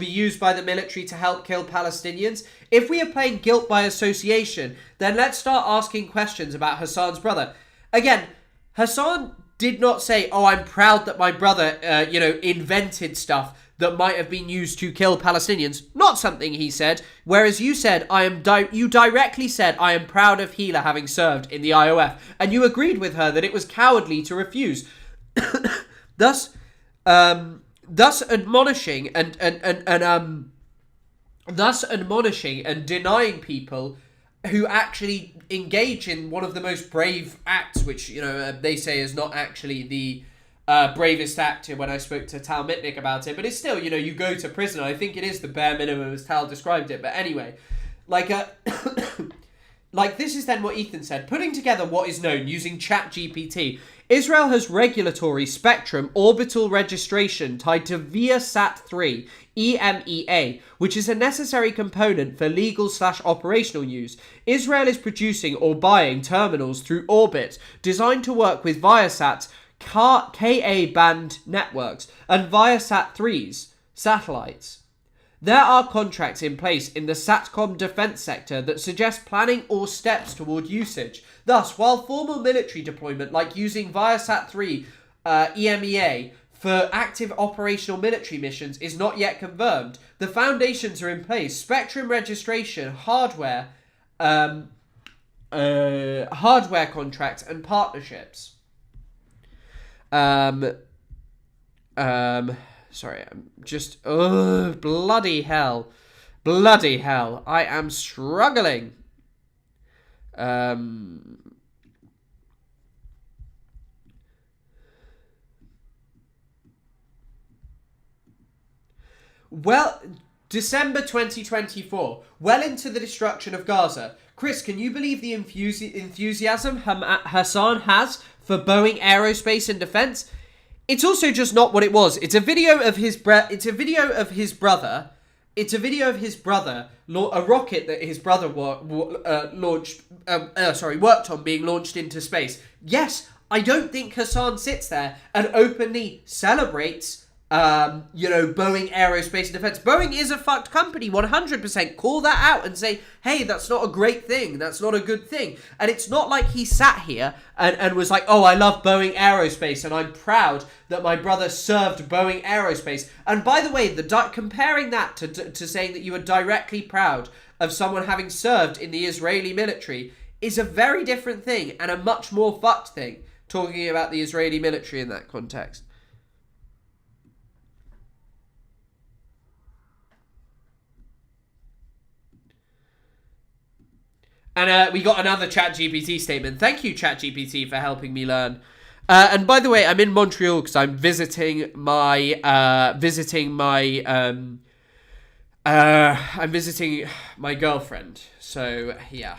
used by the military to help kill Palestinians? If we are playing guilt by association, then let's start asking questions about Hassan's brother. Again, Hassan did not say, oh, I'm proud that my brother invented stuff that might have been used to kill Palestinians. Not something he said. Whereas you said, you directly said, I am proud of Gila having served in the IOF. And you agreed with her that it was cowardly to refuse. Thus admonishing and denying people who actually engage in one of the most brave acts, which, they say is not actually the bravest act when I spoke to Tal Mitnick about it, but it's still, you go to prison. I think it is the bare minimum as Tal described it. But anyway, this is then what Ethan said. Putting together what is known using ChatGPT, Israel has regulatory spectrum orbital registration tied to Viasat-3, EMEA, which is a necessary component for legal/operational use. Israel is producing or buying terminals through orbit designed to work with Viasat's Ka-band networks and Viasat-3's satellites. There are contracts in place in the SATCOM defense sector that suggest planning or steps toward usage. Thus, while formal military deployment like using Viasat-3 EMEA for active operational military missions is not yet confirmed, the foundations are in place. Spectrum registration, hardware contracts and partnerships. Sorry, I'm just... Oh, bloody hell. Bloody hell. I am struggling. Well, December 2024. Well into the destruction of Gaza. Chris, can you believe the enthusiasm Hassan has for Boeing Aerospace and Defense? It's also just not what it was. It's a video of his brother. A rocket that his brother worked on being launched into space. Yes, I don't think Hassan sits there and openly celebrates Boeing Aerospace and Defense. Boeing is a fucked company, 100%. Call that out and say, hey, that's not a great thing. That's not a good thing. And it's not like he sat here and was like, oh, I love Boeing Aerospace and I'm proud that my brother served Boeing Aerospace. And by the way, comparing that to saying that you are directly proud of someone having served in the Israeli military is a very different thing and a much more fucked thing, talking about the Israeli military in that context. And we got another ChatGPT statement. Thank you, ChatGPT, for helping me learn. And by the way, I'm in Montreal because I'm visiting my girlfriend. So yeah.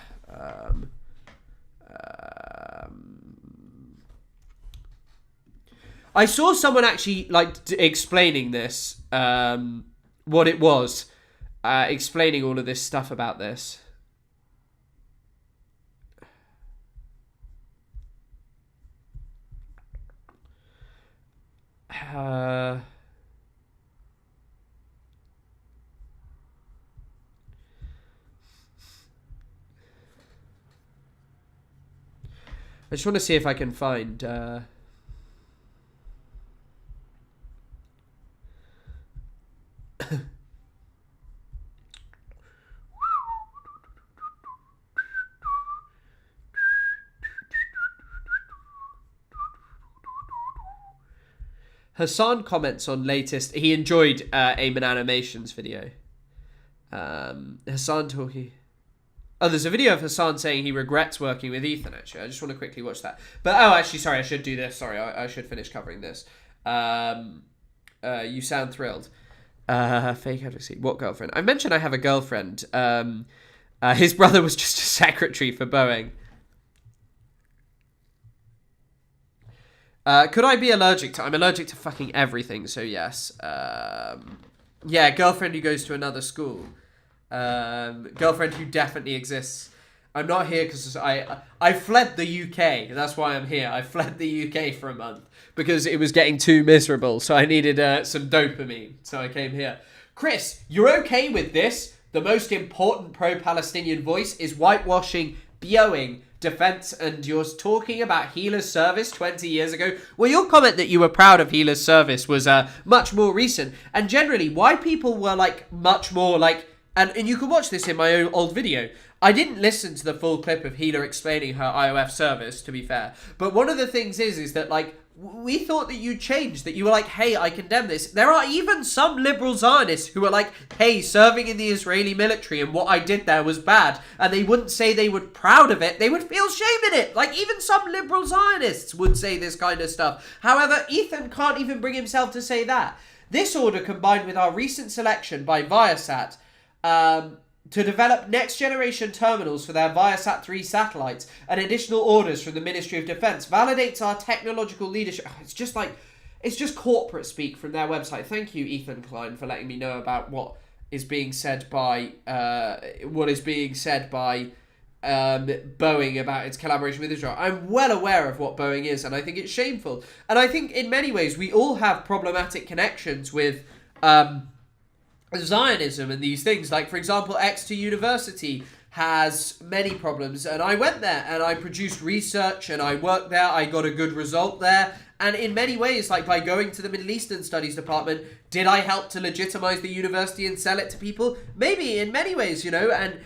I saw someone actually explaining this, what it was, explaining all of this stuff about this. I just want to see if I can find Hassan comments on latest. He enjoyed Eamon Animation's video. Hassan talking. Oh, there's a video of Hassan saying he regrets working with Ethan, actually. I just want to quickly watch that. But, actually, sorry, I should do this. Sorry, I should finish covering this. You sound thrilled. Fake advocacy. What girlfriend? I mentioned I have a girlfriend. His brother was just a secretary for Boeing. Could I be allergic to... I'm allergic to fucking everything, so yes. Yeah, girlfriend who goes to another school. Girlfriend who definitely exists. I'm not here because I fled the UK. That's why I'm here. I fled the UK for a month because it was getting too miserable. So I needed some dopamine. So I came here. Chris, you're okay with this? The most important pro-Palestinian voice is whitewashing Boeing defense, and you're talking about Healer's service 20 years ago. Well, your comment that you were proud of Healer's service was much more recent. And generally, why people were much more and you can watch this in my old video. I didn't listen to the full clip of Healer explaining her IOF service, to be fair. But one of the things is that we thought that you changed, that you were hey, I condemn this. There are even some liberal Zionists who are hey, serving in the Israeli military and what I did there was bad. And they wouldn't say they were proud of it. They would feel shame in it. Even some liberal Zionists would say this kind of stuff. However, Ethan can't even bring himself to say that. This order, combined with our recent selection by Viasat, to develop next-generation terminals for their Viasat-3 satellites and additional orders from the Ministry of Defense validates our technological leadership. It's just corporate speak from their website. Thank you, Ethan Klein, for letting me know about what is being said by Boeing about its collaboration with Israel. I'm well aware of what Boeing is, and I think it's shameful. And I think in many ways we all have problematic connections with Zionism and these things. Like, for example, Exeter University has many problems, and I went there and I produced research and I worked there. I got a good result there. And in many ways, like by going to the Middle Eastern Studies department, did I help to legitimize the university and sell it to people? Maybe, in many ways, you know. And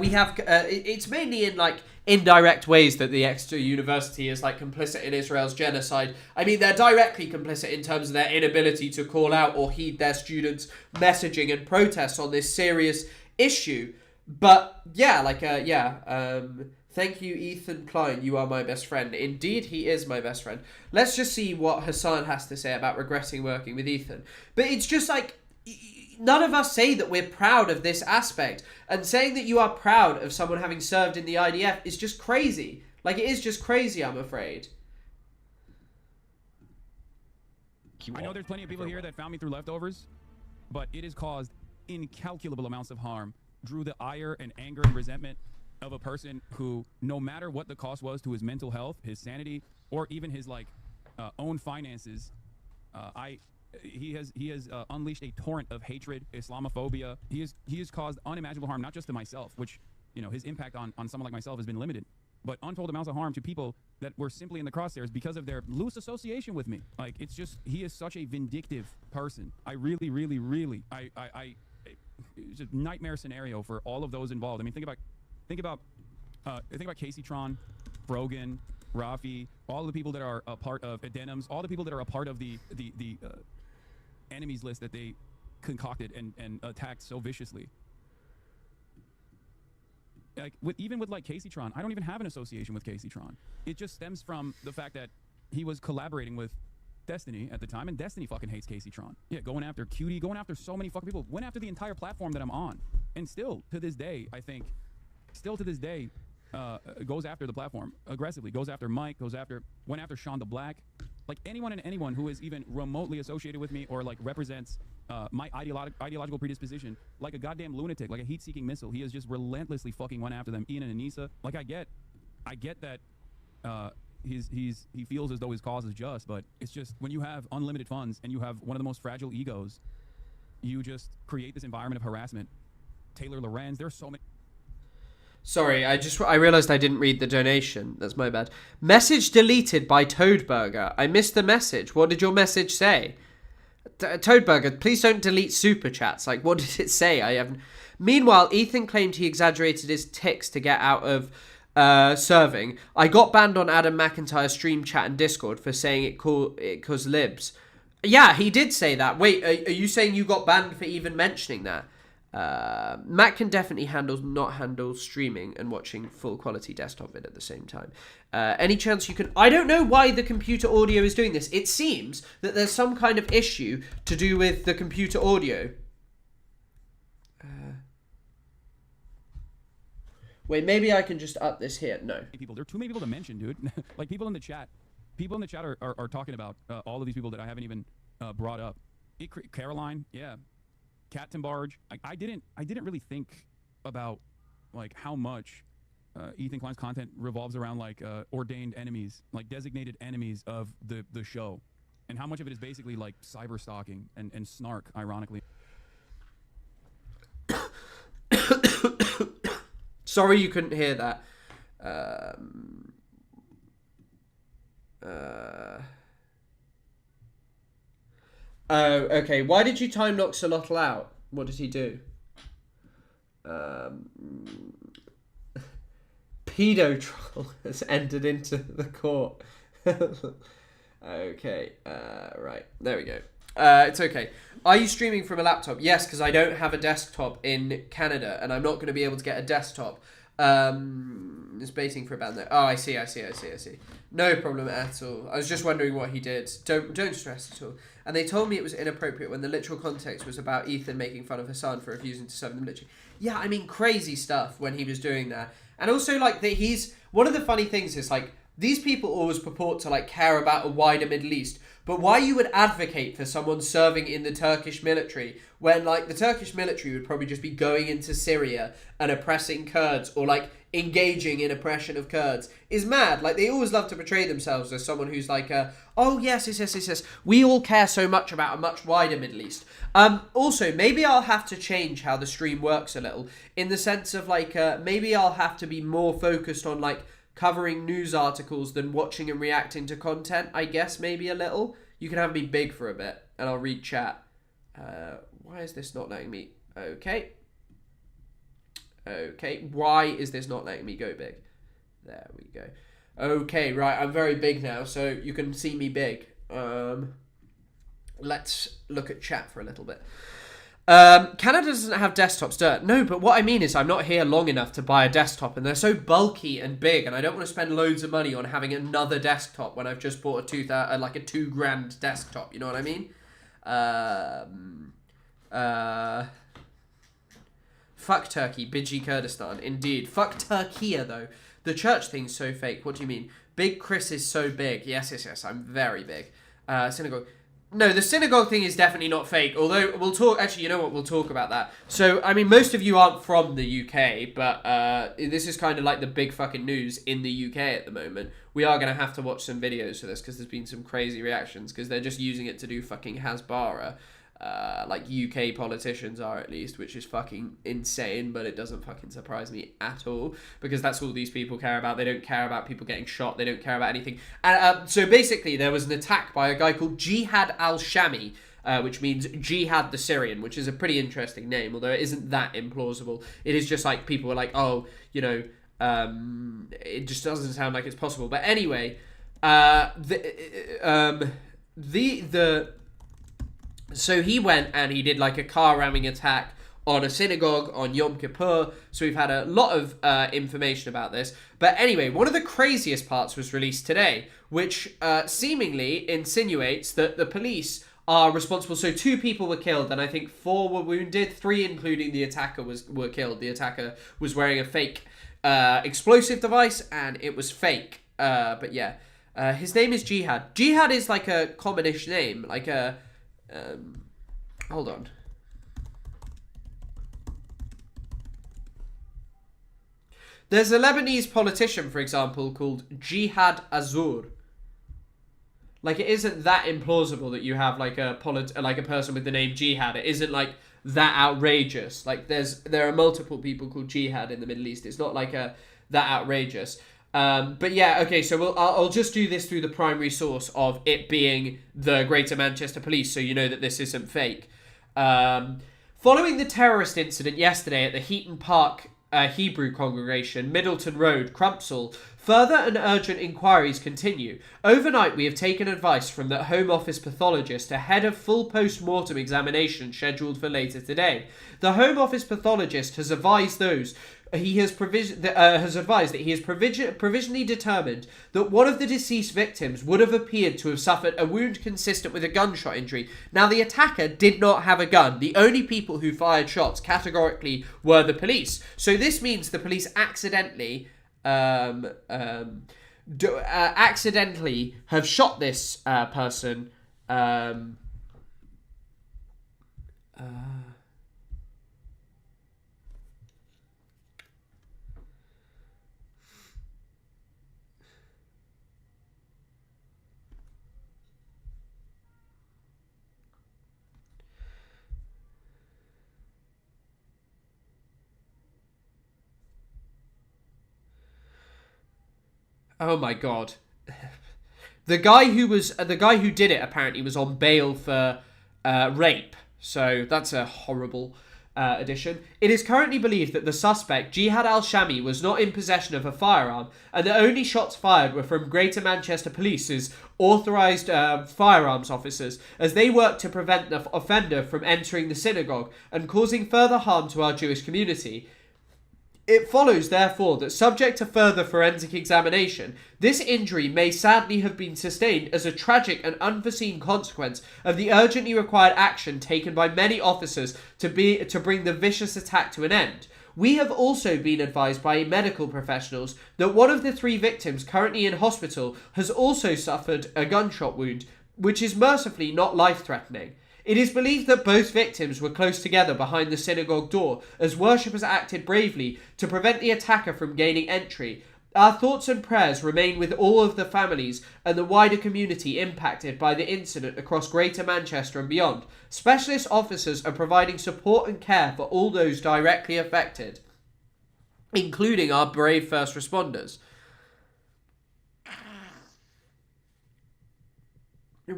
we have it's mainly in like indirect ways that the Exeter University is like complicit in Israel's genocide. I mean, they're directly complicit in terms of their inability to call out or heed their students' messaging and protests on this serious issue. But yeah, thank you, Ethan Klein. You are my best friend. Indeed, he is my best friend. Let's just see what Hassan has to say about regretting working with Ethan. But it's just like, none of us say that we're proud of this aspect. And saying that you are proud of someone having served in the IDF is just crazy. Like, it is just crazy, I'm afraid. I know there's plenty of people here that found me through leftovers, but it has caused incalculable amounts of harm, drew the ire and anger and resentment of a person who, no matter what the cost was to his mental health, his sanity, or even his own finances, he has unleashed a torrent of hatred, Islamophobia. He has caused unimaginable harm, not just to myself, which, you know, his impact on someone like myself has been limited, but untold amounts of harm to people that were simply in the crosshairs because of their loose association with me. Like, it's just, he is such a vindictive person. I really, really, really, it's a nightmare scenario for all of those involved. I mean, think about Casey Tron, Brogan, Rafi, all the people that are a part of Adenims, all the people that are a part of the enemies list that they concocted and attacked so viciously. Like, even with Casey Tron, I don't even have an association with Casey Tron. It just stems from the fact that he was collaborating with Destiny at the time, and Destiny fucking hates Casey Tron. Yeah, going after Cutie, going after so many fucking people, went after the entire platform that I'm on, and still to this day, I think, goes after the platform aggressively. Goes after Mike. Went after Sean the Black. Like, anyone who is even remotely associated with me or like represents my ideological predisposition, like a goddamn lunatic, like a heat-seeking missile. He has just relentlessly fucking went after them. Ian and Anissa. Like, I get that. He feels as though his cause is just, but it's just, when you have unlimited funds and you have one of the most fragile egos, you just create this environment of harassment. Taylor Lorenz, there's so many. Sorry, I realized I didn't read the donation. That's my bad. Message deleted by Toadburger. I missed the message. What did your message say? Toadburger, please don't delete super chats. Like, what did it say? I haven't. Meanwhile, Ethan claimed he exaggerated his tics to get out of serving. I got banned on Adam McIntyre's stream chat and Discord for saying it cause libs. Yeah, he did say that. Wait, are you saying you got banned for even mentioning that? Mac can definitely not handle streaming and watching full quality desktop vid at the same time. Any chance you can... I don't know why the computer audio is doing this. It seems that there's some kind of issue to do with the computer audio. Wait, maybe I can just up this here. No. There are too many people to mention, dude. Like, people in the chat are talking about all of these people that I haven't even brought up. Caroline, yeah. Cat Timbarge. I didn't really think about like how much Ethan Klein's content revolves around like ordained enemies, like designated enemies of the show, and how much of it is basically like cyber stalking and snark, ironically. Sorry you couldn't hear that. Oh, okay. Why did you time knock Solotl out? What did he do? Pedo troll has entered into the court. Okay. Right. There we go. It's okay. Are you streaming from a laptop? Yes, because I don't have a desktop in Canada, and I'm not going to be able to get a desktop Is baiting for a ban there. Oh, I see. No problem at all. I was just wondering what he did. Don't stress at all. And they told me it was inappropriate when the literal context was about Ethan making fun of Hassan for refusing to serve in the military. Yeah, I mean, crazy stuff when he was doing that. And also, like, that he's... One of the funny things is, like, these people always purport to, like, care about a wider Middle East. But why you would advocate for someone serving in the Turkish military when, like, the Turkish military would probably just be going into Syria and oppressing Kurds or, like, engaging in oppression of Kurds is mad. Like, they always love to portray themselves as someone who's like, oh, yes. We all care so much about a much wider Middle East. Also, maybe I'll have to change how the stream works a little in the sense of, like, maybe I'll have to be more focused on, like, covering news articles than watching and reacting to content, I guess, maybe a little. You can have me big for a bit, and I'll read chat. Why is this not letting me... Okay, why is this not letting me go big? There we go. Okay, right, I'm very big now, so you can see me big. Let's look at chat for a little bit. Canada doesn't have desktops, no, but what I mean is I'm not here long enough to buy a desktop, and they're so bulky and big, and I don't want to spend loads of money on having another desktop when I've just bought a $2,000 desktop, you know what I mean? Fuck Turkey, Bidji Kurdistan, indeed. Fuck Turkey, though. The church thing's so fake, what do you mean? Big Chris is so big. Yes, I'm very big. Synagogue. No, the synagogue thing is definitely not fake, although we'll talk... Actually, you know what? We'll talk about that. So, I mean, most of you aren't from the UK, but this is kind of like the big fucking news in the UK at the moment. We are going to have to watch some videos for this, because there's been some crazy reactions, because they're just using it to do fucking Hasbara. Like UK politicians are, at least, which is fucking insane, but it doesn't fucking surprise me at all, because that's all these people care about. They don't care about people getting shot. They don't care about anything. And so basically there was an attack by a guy called Jihad al-Shami, which means Jihad the Syrian, which is a pretty interesting name, although it isn't that implausible. It is just like people were like, oh, you know, it just doesn't sound like it's possible. But anyway, so he went and he did like a car ramming attack on a synagogue on Yom Kippur. So we've had a lot of information about this. But anyway, one of the craziest parts was released today, which seemingly insinuates that the police are responsible. So 2 people were killed, and I think 4 were wounded. 3, including the attacker, were killed. The attacker was wearing a fake explosive device, and it was fake. But yeah, his name is Jihad. Jihad is like a commonish name, like a... hold on. There's a Lebanese politician, for example, called Jihad Azur. Like, it isn't that implausible that you have like a person with the name Jihad. It isn't like that outrageous. Like, there are multiple people called Jihad in the Middle East. It's not like that outrageous. But yeah, okay, so I'll just do this through the primary source of it being the Greater Manchester Police, so you know that this isn't fake. Following the terrorist incident yesterday at the Heaton Park Hebrew congregation, Middleton Road, Crumpsall, further and urgent inquiries continue. Overnight, we have taken advice from the Home Office pathologist ahead of full post-mortem examination scheduled for later today. The Home Office pathologist has advised advised that he has provisionally determined that one of the deceased victims would have appeared to have suffered a wound consistent with a gunshot injury. Now, the attacker did not have a gun. The only people who fired shots categorically were the police. So this means the police accidentally have shot this person. Oh my god. The guy who did it apparently was on bail for rape. So that's a horrible addition. It is currently believed that the suspect, Jihad al-Shami, was not in possession of a firearm, and the only shots fired were from Greater Manchester Police's authorised firearms officers, as they worked to prevent the offender from entering the synagogue and causing further harm to our Jewish community. It follows, therefore, that subject to further forensic examination, this injury may sadly have been sustained as a tragic and unforeseen consequence of the urgently required action taken by many officers to bring the vicious attack to an end. We have also been advised by medical professionals that one of the 3 victims currently in hospital has also suffered a gunshot wound, which is mercifully not life-threatening. It is believed that both victims were close together behind the synagogue door as worshippers acted bravely to prevent the attacker from gaining entry. Our thoughts and prayers remain with all of the families and the wider community impacted by the incident across Greater Manchester and beyond. Specialist officers are providing support and care for all those directly affected, including our brave first responders.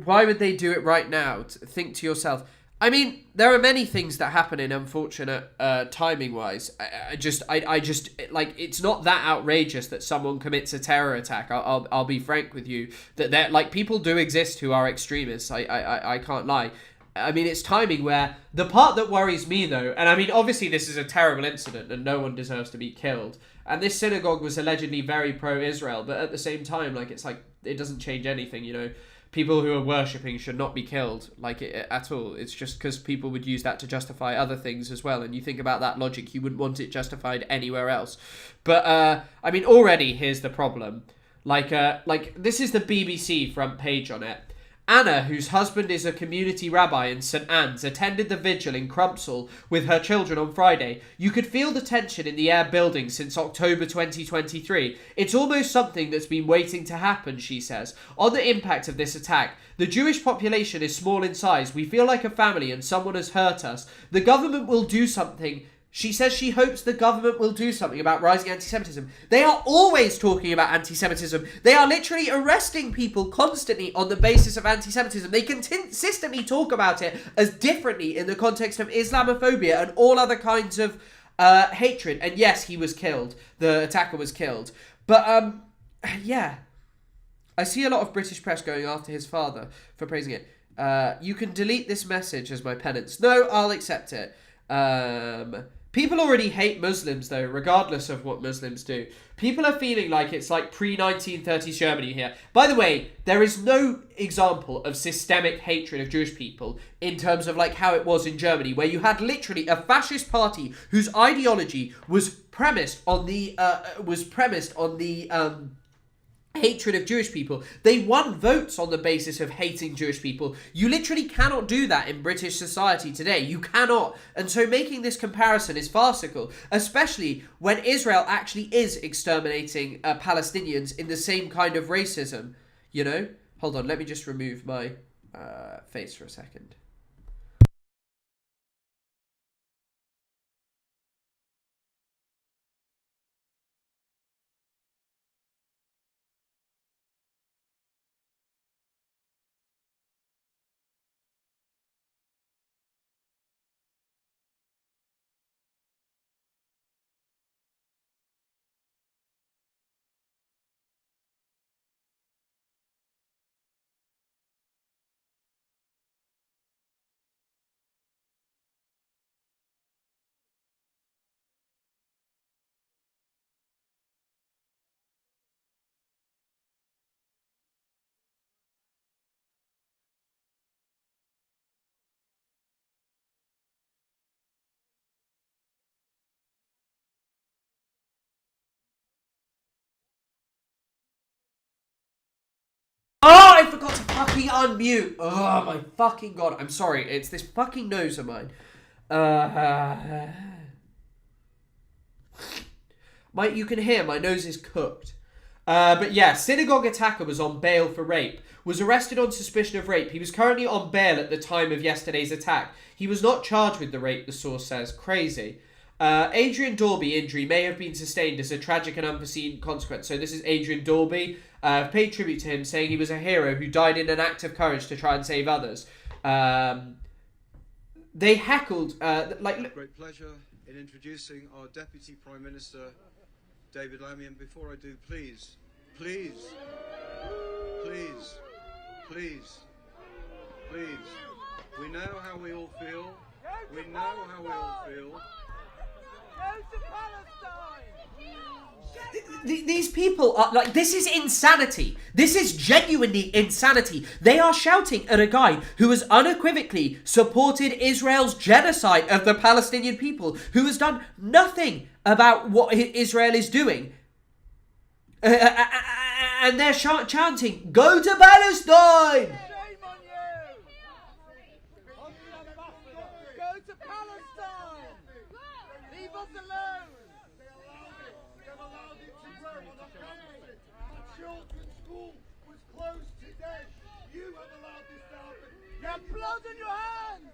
Why would they do it right now? Think to yourself. I mean, there are many things that happen in unfortunate timing-wise. I just, like, it's not that outrageous that someone commits a terror attack. I'll be frank with you that like people do exist who are extremists. I can't lie. I mean, it's timing where the part that worries me though, and I mean, obviously this is a terrible incident and no one deserves to be killed. And this synagogue was allegedly very pro-Israel, but at the same time, like, it's like it doesn't change anything, you know. People who are worshipping should not be killed, like, at all. It's just because people would use that to justify other things as well. And you think about that logic, you wouldn't want it justified anywhere else. But, I mean, already here's the problem. Like, this is the BBC front page on it. Anna, whose husband is a community rabbi in St. Anne's, attended the vigil in Crumpsall with her children on Friday. You could feel the tension in the air building since October 2023. It's almost something that's been waiting to happen, she says. On the impact of this attack, the Jewish population is small in size. We feel like a family and someone has hurt us. The government will do something. She says she hopes the government will do something about rising anti-Semitism. They are always talking about anti-Semitism. They are literally arresting people constantly on the basis of anti-Semitism. They consistently talk about it as differently in the context of Islamophobia and all other kinds of hatred. And yes, he was killed. The attacker was killed. But, yeah. I see a lot of British press going after his father for praising it. You can delete this message as my penance. No, I'll accept it. People already hate Muslims, though, regardless of what Muslims do. People are feeling like it's like pre-1930s Germany here. By the way, there is no example of systemic hatred of Jewish people in terms of like how it was in Germany, where you had literally a fascist party whose ideology was premised on the hatred of Jewish people. They won votes on the basis of hating Jewish people. You literally cannot do that in British society today. You cannot. And so making this comparison is farcical, especially when Israel actually is exterminating Palestinians in the same kind of racism, you know? Hold on, let me just remove my face for a second. Oh, I forgot to fucking unmute. Oh my fucking god. I'm sorry. It's this fucking nose of mine. You can hear my nose is cooked. But yeah, synagogue attacker was on bail for rape. Was arrested on suspicion of rape. He was currently on bail at the time of yesterday's attack. He was not charged with the rape, the source says. Crazy. Adrian Dorby injury may have been sustained as a tragic and unforeseen consequence. So this is Adrian Dorby. Paid tribute to him, saying he was a hero who died in an act of courage to try and save others. They heckled... Great pleasure in introducing our Deputy Prime Minister, David Lammy. And before I do, please, we know how we all feel. These people are like, this is insanity. This is genuinely insanity. They are shouting at a guy who has unequivocally supported Israel's genocide of the Palestinian people, who has done nothing about what Israel is doing. And they're chanting, "Go to Palestine!" Blood in your hands!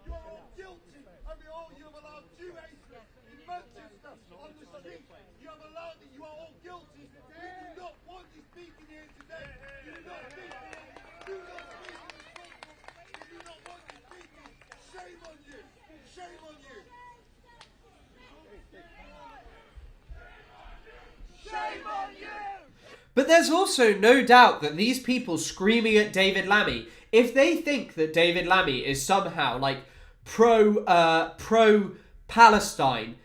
You're all guilty of the all you have allowed Jewish in Manchester on the street. You have allowed it. You are all guilty. You do not want this speaking here today. You do not speak here. Do not speak in this room. You do not want this speaking. Shame on you. Shame on you. Shame on you. But there's also no doubt that these people screaming at David Lammy, if they think that David Lammy is somehow like pro-Palestine,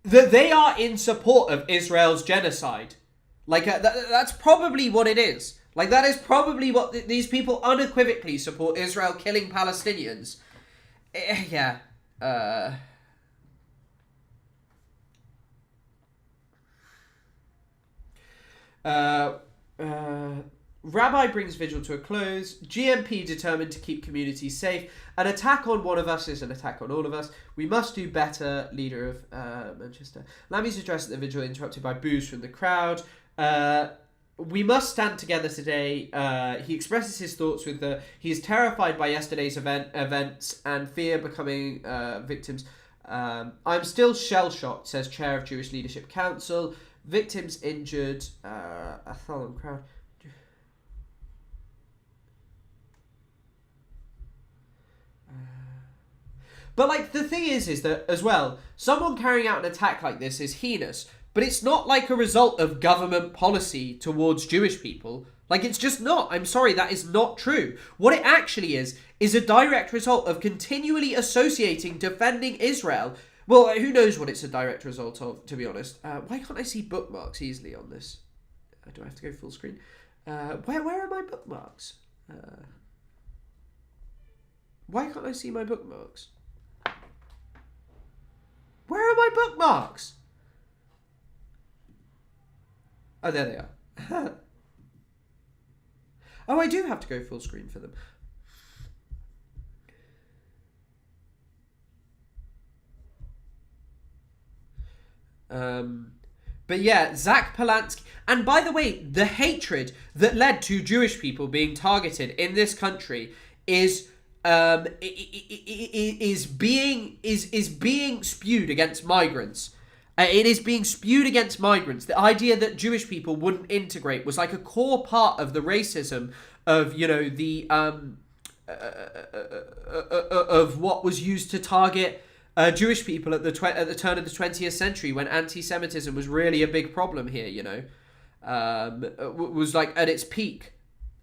that they are in support of Israel's genocide. Like that's probably what it is. Like that is probably what these people unequivocally support Israel killing Palestinians. Yeah. Rabbi brings vigil to a close. GMP determined to keep communities safe. An attack on one of us is an attack on all of us. We must do better. Leader of Manchester. Lammy's address at the vigil interrupted by boos from the crowd. We must stand together today. He expresses his thoughts with he is terrified by yesterday's events and fear becoming victims. I'm still shell-shocked, says Chair of Jewish Leadership Council. Victims injured. A solemn crowd. But like the thing is that as well, someone carrying out an attack like this is heinous, but it's not like a result of government policy towards Jewish people. Like it's just not. I'm sorry, that is not true. What it actually is a direct result of continually associating defending Israel. Well, who knows what it's a direct result of, to be honest. Why can't I see bookmarks easily on this? Do I have to go full screen? Where are my bookmarks? Why can't I see my bookmarks? Where are my bookmarks? Oh, there they are. Oh, I do have to go full screen for them. But yeah, Zach Polanski. And by the way, the hatred that led to Jewish people being targeted in this country is being spewed against migrants. It is being spewed against migrants. The idea that Jewish people wouldn't integrate was like a core part of the racism of, you know, the of what was used to target Jewish people at the turn of the 20th century, when anti-Semitism was really a big problem here. You know, was like at its peak.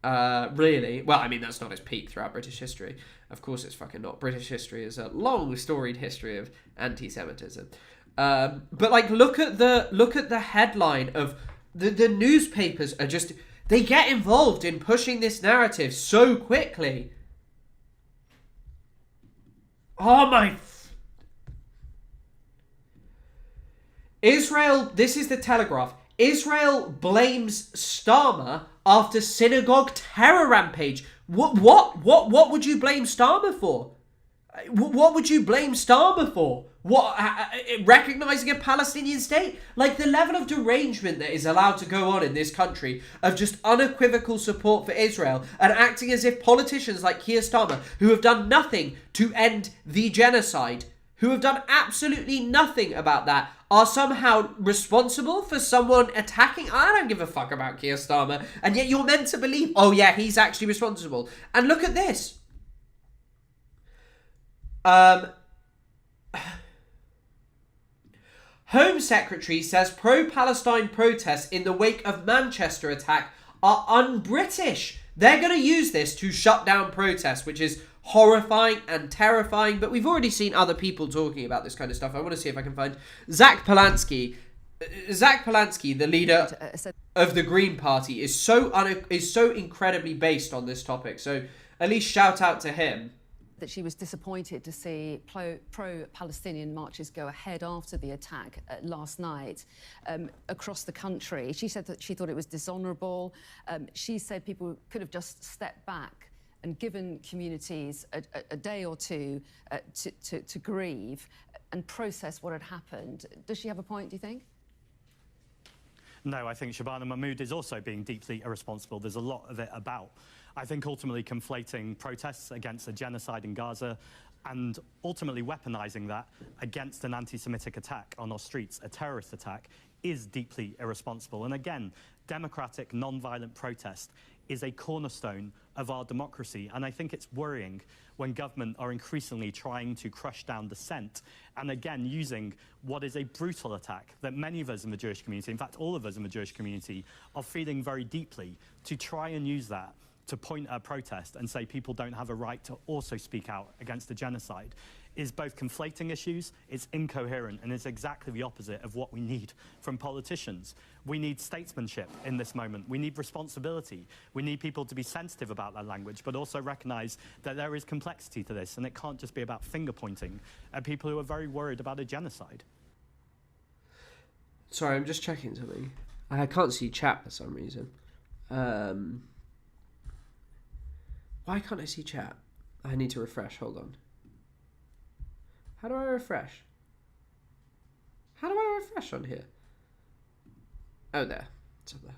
Really? Well, I mean, that's not its peak throughout British history. Of course it's fucking not. British history is a long storied history of anti-Semitism. But like, look at the headline of the newspapers are just, they get involved in pushing this narrative so quickly. Oh my... Israel, this is the Telegraph. Israel blames Starmer after synagogue terror rampage. What would you blame Starmer for? What would you blame Starmer for? What, recognizing a Palestinian state? Like, the level of derangement that is allowed to go on in this country of just unequivocal support for Israel and acting as if politicians like Keir Starmer, who have done nothing to end the genocide, who have done absolutely nothing about that, are somehow responsible for someone attacking. I don't give a fuck about Keir Starmer, and yet you're meant to believe, oh yeah, he's actually responsible. And look at this. Home Secretary says pro-Palestine protests in the wake of Manchester attack are un-British. They're going to use this to shut down protests, which is horrifying and terrifying, but we've already seen other people talking about this kind of stuff. I want to see if I can find Zach Polanski. Zach Polanski, the leader of the Green Party, is so incredibly based on this topic. So at least shout out to him. That she was disappointed to see pro-Palestinian marches go ahead after the attack last night across the country. She said that she thought it was dishonourable. She said people could have just stepped back and given communities a day or two to grieve and process what had happened. Does she have a point, do you think? No, I think Shabana Mahmood is also being deeply irresponsible. There's a lot of it about. I think ultimately conflating protests against a genocide in Gaza and ultimately weaponizing that against an anti-Semitic attack on our streets, a terrorist attack, is deeply irresponsible. And again, democratic, non-violent protest is a cornerstone of our democracy. And I think it's worrying when government are increasingly trying to crush down dissent and again using what is a brutal attack that many of us in the Jewish community, in fact all of us in the Jewish community, are feeling very deeply, to try and use that to point at a protest and say people don't have a right to also speak out against the genocide is both conflating issues, it's incoherent, and it's exactly the opposite of what we need from politicians. We need statesmanship in this moment. We need responsibility. We need people to be sensitive about their language, but also recognise that there is complexity to this, and it can't just be about finger-pointing at people who are very worried about a genocide. Sorry, I'm just checking something. I can't see chat for some reason. Why can't I see chat? I need to refresh, hold on. How do I refresh? How do I refresh on here? Oh, there. It's up there.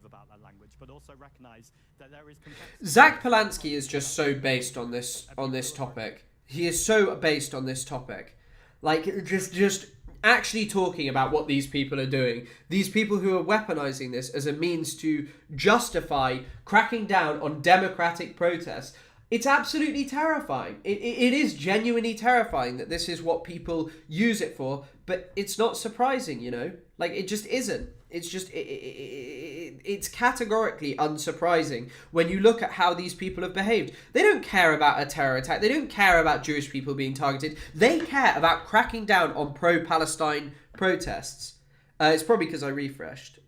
About that language, but also recognise that there is Zach Polanski is just so based on this topic. He is so based on this topic. Like, just actually talking about what these people are doing. These people who are weaponizing this as a means to justify cracking down on democratic protests. It's absolutely terrifying. It is genuinely terrifying that this is what people use it for, but it's not surprising, you know? Like, it just isn't. It's just, it's categorically unsurprising when you look at how these people have behaved. They don't care about a terror attack. They don't care about Jewish people being targeted. They care about cracking down on pro-Palestine protests. It's probably because I refreshed.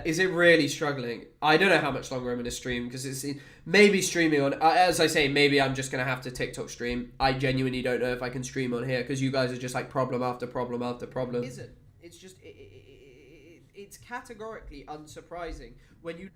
Is it really struggling? I don't know how much longer I'm going to stream because it's maybe streaming on, as I say, maybe I'm just going to have to TikTok stream. I genuinely don't know if I can stream on here because you guys are just like problem after problem after problem. It isn't. It's just, it's categorically unsurprising when you...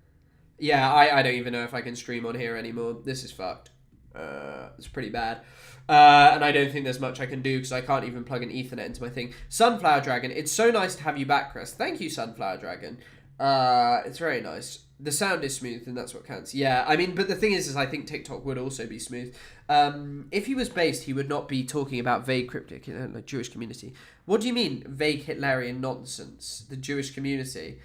Yeah, I don't even know if I can stream on here anymore. This is fucked. It's pretty bad. And I don't think there's much I can do because I can't even plug an Ethernet into my thing. Sunflower Dragon, it's so nice to have you back, Chris. Thank you, Sunflower Dragon. It's very nice. The sound is smooth and that's what counts. Yeah, I mean, but the thing is I think TikTok would also be smooth. If he was based, he would not be talking about vague cryptic, like Jewish community. What do you mean, vague Hitlerian nonsense? The Jewish community.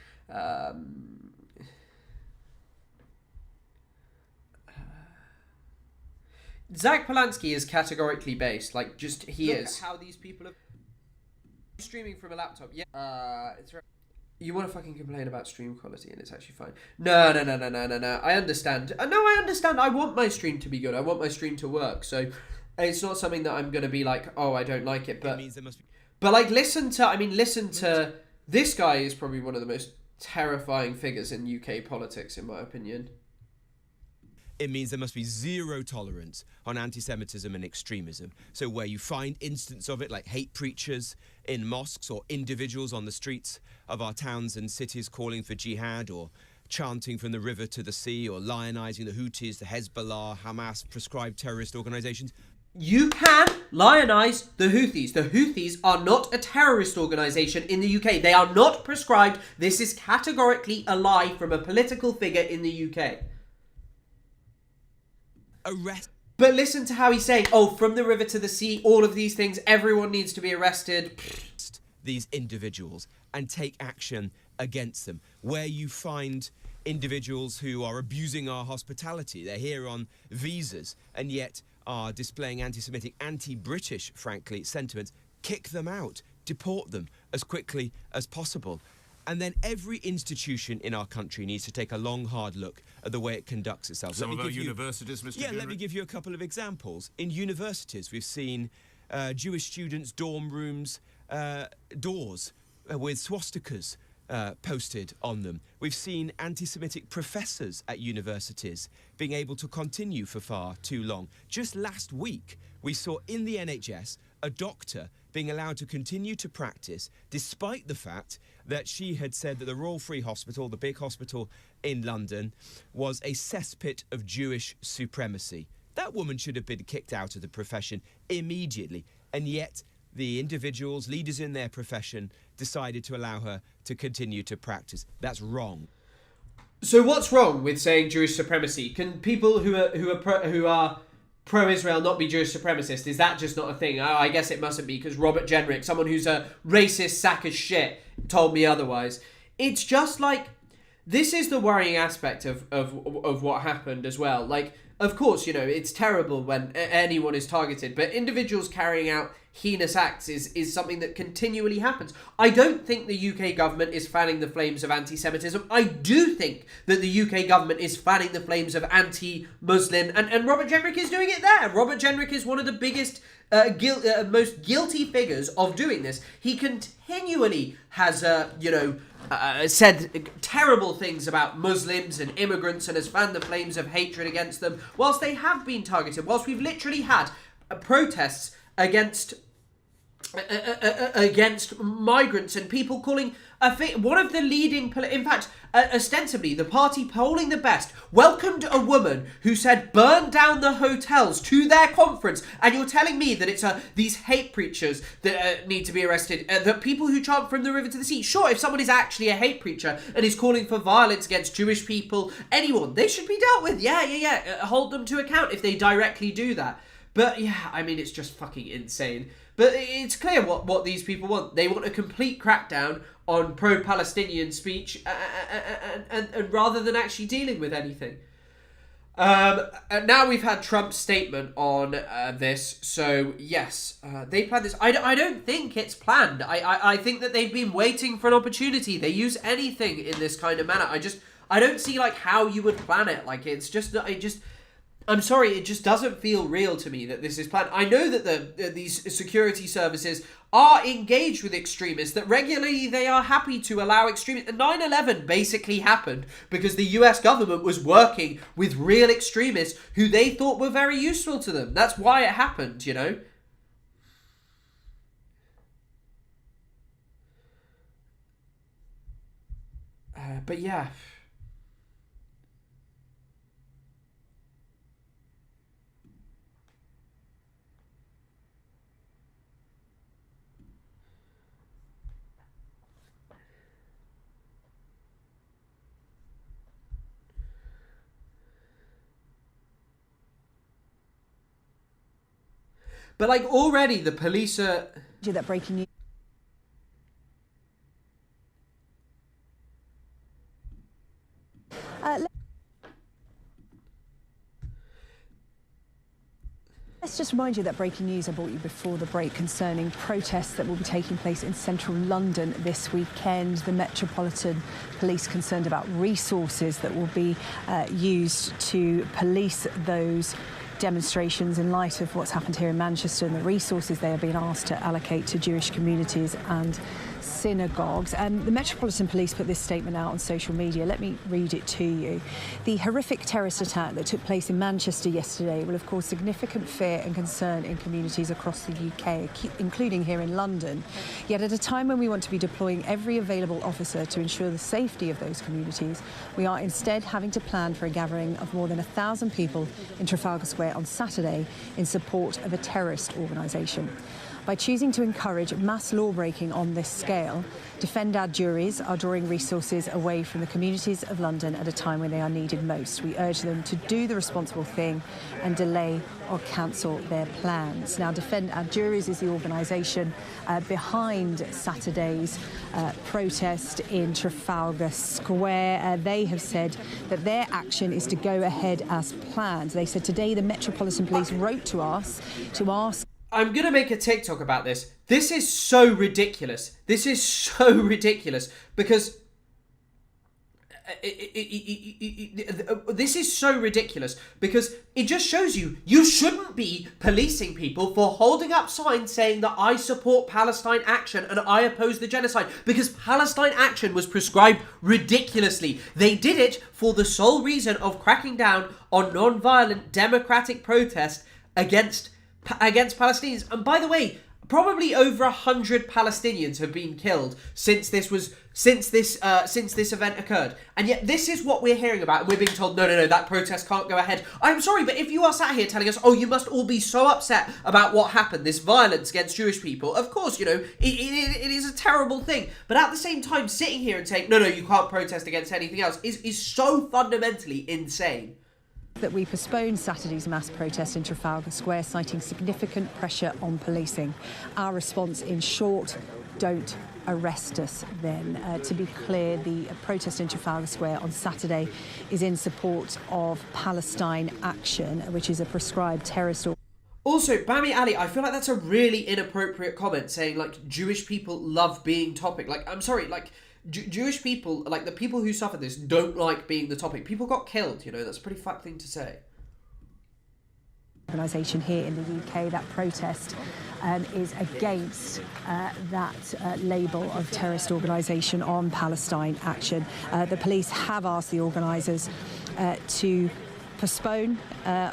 Zach Polanski is categorically based. Like, just, he Look is. At how these people are streaming from a laptop. Yeah, it's right. You want to fucking complain about stream quality and it's actually fine. No. I understand. No, I understand. I want my stream to be good. I want my stream to work. So it's not something that I'm going to be like, oh, I don't like it. But, but like, listen to, this guy is probably one of the most terrifying figures in UK politics, in my opinion. It means there must be zero tolerance on anti-Semitism and extremism. So where you find instances of it, like hate preachers in mosques or individuals on the streets of our towns and cities calling for jihad or chanting from the river to the sea or lionizing the Houthis, the Hezbollah, Hamas, prescribed terrorist organizations. You can lionize the Houthis. The Houthis are not a terrorist organization in the UK. They are not prescribed. This is categorically a lie from a political figure in the UK. Arrest. But listen to how he's saying, oh, from the river to the sea, all of these things, everyone needs to be arrested. These individuals and take action against them. Where you find individuals who are abusing our hospitality, they're here on visas and yet are displaying anti-Semitic, anti-British, frankly, sentiments, kick them out, deport them, as quickly as possible. And then every institution in our country needs to take a long, hard look at the way it conducts itself. Some of our universities, Mr. Yeah, let me give you a couple of examples. In universities, we've seen Jewish students' dorm rooms doors with swastikas posted on them. We've seen anti-Semitic professors at universities being able to continue for far too long. Just last week, we saw in the NHS a doctor being allowed to continue to practice despite the fact that she had said that the Royal Free Hospital, the big hospital in London, was a cesspit of Jewish supremacy. That woman should have been kicked out of the profession immediately, and yet the individuals, leaders in their profession, decided to allow her to continue to practice. That's wrong. So what's wrong with saying Jewish supremacy? Can people who are pro-Israel not be Jewish supremacists? Is that just not a thing? I guess it mustn't be, because Robert Jenrick, someone who's a racist sack of shit, told me otherwise. It's just like, this is the worrying aspect of what happened as well. Like, of course, you know, it's terrible when anyone is targeted, but individuals carrying out heinous acts is something that continually happens. I don't think the UK government is fanning the flames of anti-Semitism. I do think that the UK government is fanning the flames of anti-Muslim, and Robert Jenrick is doing it there. Robert Jenrick is one of the biggest, most guilty figures of doing this. He continually has, said terrible things about Muslims and immigrants and has fanned the flames of hatred against them, whilst they have been targeted, whilst we've literally had protests against migrants and people calling one of the leading, in fact, ostensibly the party polling the best, welcomed a woman who said burn down the hotels to their conference, and you're telling me that it's these hate preachers that need to be arrested, that people who chant from the river to the sea. Sure, if someone is actually a hate preacher and is calling for violence against Jewish people, anyone, they should be dealt with. Yeah. Hold them to account if they directly do that. But yeah, I mean, it's just fucking insane. But it's clear what these people want. They want a complete crackdown on pro-Palestinian speech, and rather than actually dealing with anything. Now we've had Trump's statement on this, so yes, they planned this. I don't think it's planned. I think that they've been waiting for an opportunity. They use anything in this kind of manner. I don't see like how you would plan it. Like I'm sorry, it just doesn't feel real to me that this is planned. I know that these security services are engaged with extremists, that regularly they are happy to allow extremists. 9/11 basically happened because the US government was working with real extremists who they thought were very useful to them. That's why it happened, you know? But yeah... But like already the police are... That breaking news. Let's just remind you that breaking news I brought you before the break concerning protests that will be taking place in central London this weekend. The Metropolitan Police concerned about resources that will be used to police those demonstrations in light of what's happened here in Manchester and the resources they are being asked to allocate to Jewish communities and synagogues. The Metropolitan Police put this statement out on social media. Let me read it to you. The horrific terrorist attack that took place in Manchester yesterday will have caused significant fear and concern in communities across the UK, including here in London. Yet at a time when we want to be deploying every available officer to ensure the safety of those communities, we are instead having to plan for a gathering of more than 1,000 people in Trafalgar Square on Saturday in support of a terrorist organisation. By choosing to encourage mass law-breaking on this scale, Defend Our Juries are drawing resources away from the communities of London at a time when they are needed most. We urge them to do the responsible thing and delay or cancel their plans. Now, Defend Our Juries is the organisation behind Saturday's protest in Trafalgar Square. They have said that their action is to go ahead as planned. They said today the Metropolitan Police wrote to us to ask... I'm going to make a TikTok about this. This is so ridiculous. This is so ridiculous because this is so ridiculous because it just shows you shouldn't be policing people for holding up signs saying that I support Palestine action and I oppose the genocide, because Palestine action was prescribed ridiculously. They did it for the sole reason of cracking down on non-violent democratic protest against Palestinians. And by the way, probably over 100 Palestinians have been killed since this event occurred, and yet this is what we're hearing about, and we're being told no, that protest can't go ahead. I'm sorry, but if you are sat here telling us, oh, you must all be so upset about what happened, this violence against Jewish people, of course, it is a terrible thing. But at the same time, sitting here and saying no, you can't protest against anything else is so fundamentally insane. That we postponed Saturday's mass protest in Trafalgar Square, citing significant pressure on policing. Our response, in short, don't arrest us then. To be clear, the protest in Trafalgar Square on Saturday is in support of Palestine Action, which is a prescribed terrorist organisation. Also, Bami Ali, I feel like that's a really inappropriate comment, saying, like, Jewish people love being topic. Like, I'm sorry, like, Jewish people, like the people who suffered this, don't like being the topic. People got killed, that's a pretty fucked thing to say. Organisation here in the UK, that protest is against that label of terrorist organisation on Palestine Action. The police have asked the organisers to postpone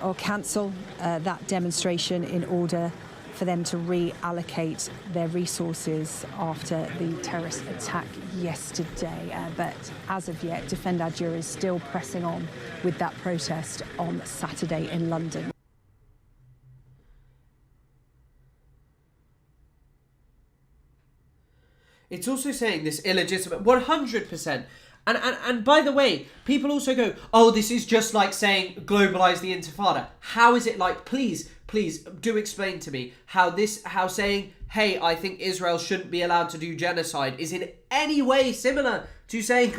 or cancel that demonstration in order for them to reallocate their resources after the terrorist attack yesterday. But as of yet, Defend Our Jury is still pressing on with that protest on Saturday in London. It's also saying this illegitimate, 100%. And by the way, people also go, oh, this is just like saying globalise the Intifada. How is it like, please do explain to me how saying, hey, I think Israel shouldn't be allowed to do genocide is in any way similar to saying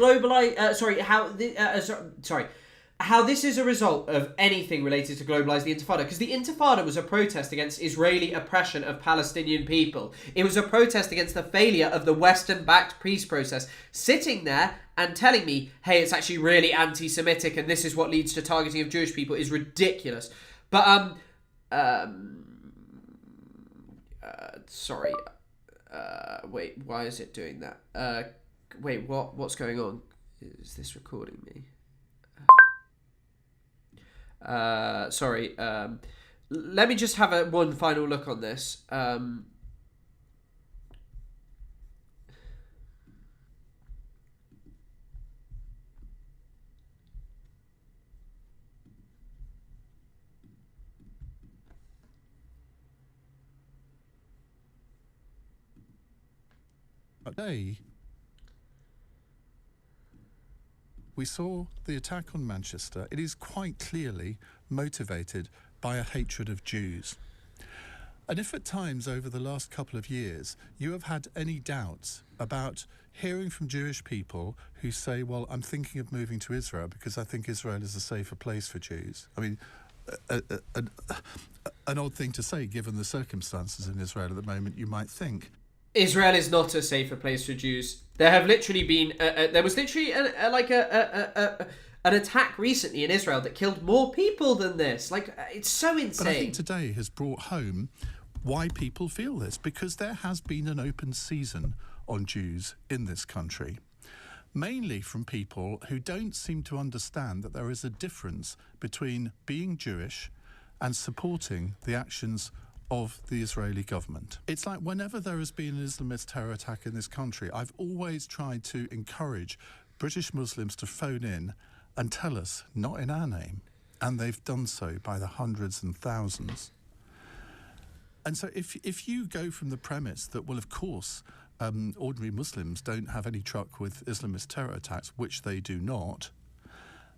how this is a result of anything related to globalise the Intifada. Because the Intifada was a protest against Israeli oppression of Palestinian people. It was a protest against the failure of the Western-backed peace process. Sitting there and telling me, hey, it's actually really anti-Semitic and this is what leads to targeting of Jewish people is ridiculous. But, sorry. Wait, why is it doing that? Wait, what's going on? Is this recording me? Sorry. Let me just have one final look on this. Today, we saw the attack on Manchester. It is quite clearly motivated by a hatred of Jews. And if at times over the last couple of years you have had any doubts about hearing from Jewish people who say, well, I'm thinking of moving to Israel because I think Israel is a safer place for Jews. I mean, an odd thing to say given the circumstances in Israel at the moment, you might think. Israel is not a safer place for Jews. There have literally been there was literally an attack recently in Israel that killed more people than this. Like, it's so insane. But I think today has brought home why people feel this, because there has been an open season on Jews in this country, mainly from people who don't seem to understand that there is a difference between being Jewish and supporting the actions of the Israeli government. It's like whenever there has been an Islamist terror attack in this country, I've always tried to encourage British Muslims to phone in and tell us, not in our name. And they've done so by the hundreds and thousands. And so if you go from the premise that, well, of course, ordinary Muslims don't have any truck with Islamist terror attacks, which they do not,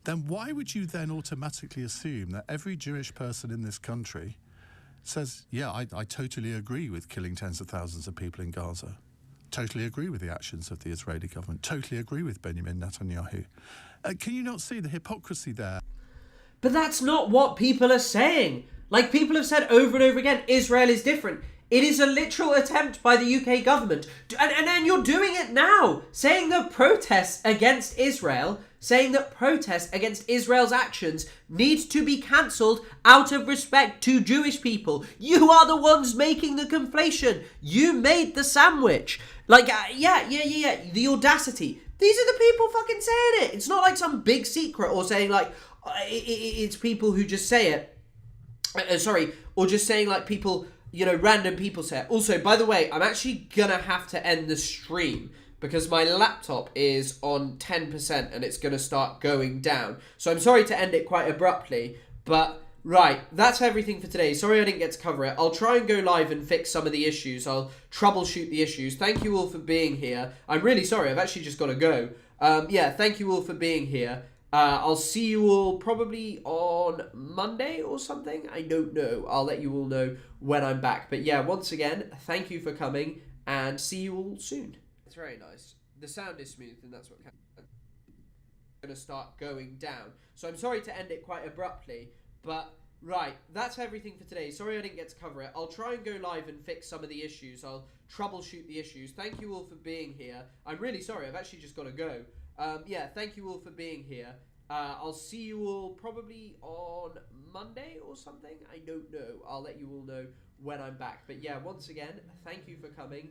then why would you then automatically assume that every Jewish person in this country says, yeah, I totally agree with killing tens of thousands of people in Gaza, totally agree with the actions of the Israeli government, totally agree with Benjamin Netanyahu. Can you not see the hypocrisy there? But that's not what people are saying. Like, people have said over and over again, Israel is different. It is a literal attempt by the UK government. And you're doing it now, saying that protests against Israel, saying that protests against Israel's actions need to be cancelled out of respect to Jewish people. You are the ones making the conflation. You made the sandwich. Like, yeah. The audacity. These are the people fucking saying it. It's not like some big secret or saying like, it's people who just say it. Or just saying like people, you know, random people say it. Also, by the way, I'm actually gonna have to end the stream because my laptop is on 10% and it's gonna start going down. So I'm sorry to end it quite abruptly, but right, that's everything for today. Sorry I didn't get to cover it. I'll try and go live and fix some of the issues. I'll troubleshoot the issues. Thank you all for being here. I'm really sorry, I've actually just gotta go. Yeah, thank you all for being here. I'll see you all probably on Monday or something. I don't know. I'll let you all know when I'm back. But yeah, once again, thank you for coming and see you all soon. It's very nice. The sound is smooth and that's what I'm going to start going down. So I'm sorry to end it quite abruptly, but right, that's everything for today. Sorry I didn't get to cover it. I'll try and go live and fix some of the issues. I'll troubleshoot the issues. Thank you all for being here. I'm really sorry. I've actually just got to go. Yeah, thank you all for being here. I'll see you all probably on Monday or something. I don't know. I'll let you all know when I'm back. But yeah, once again, thank you for coming.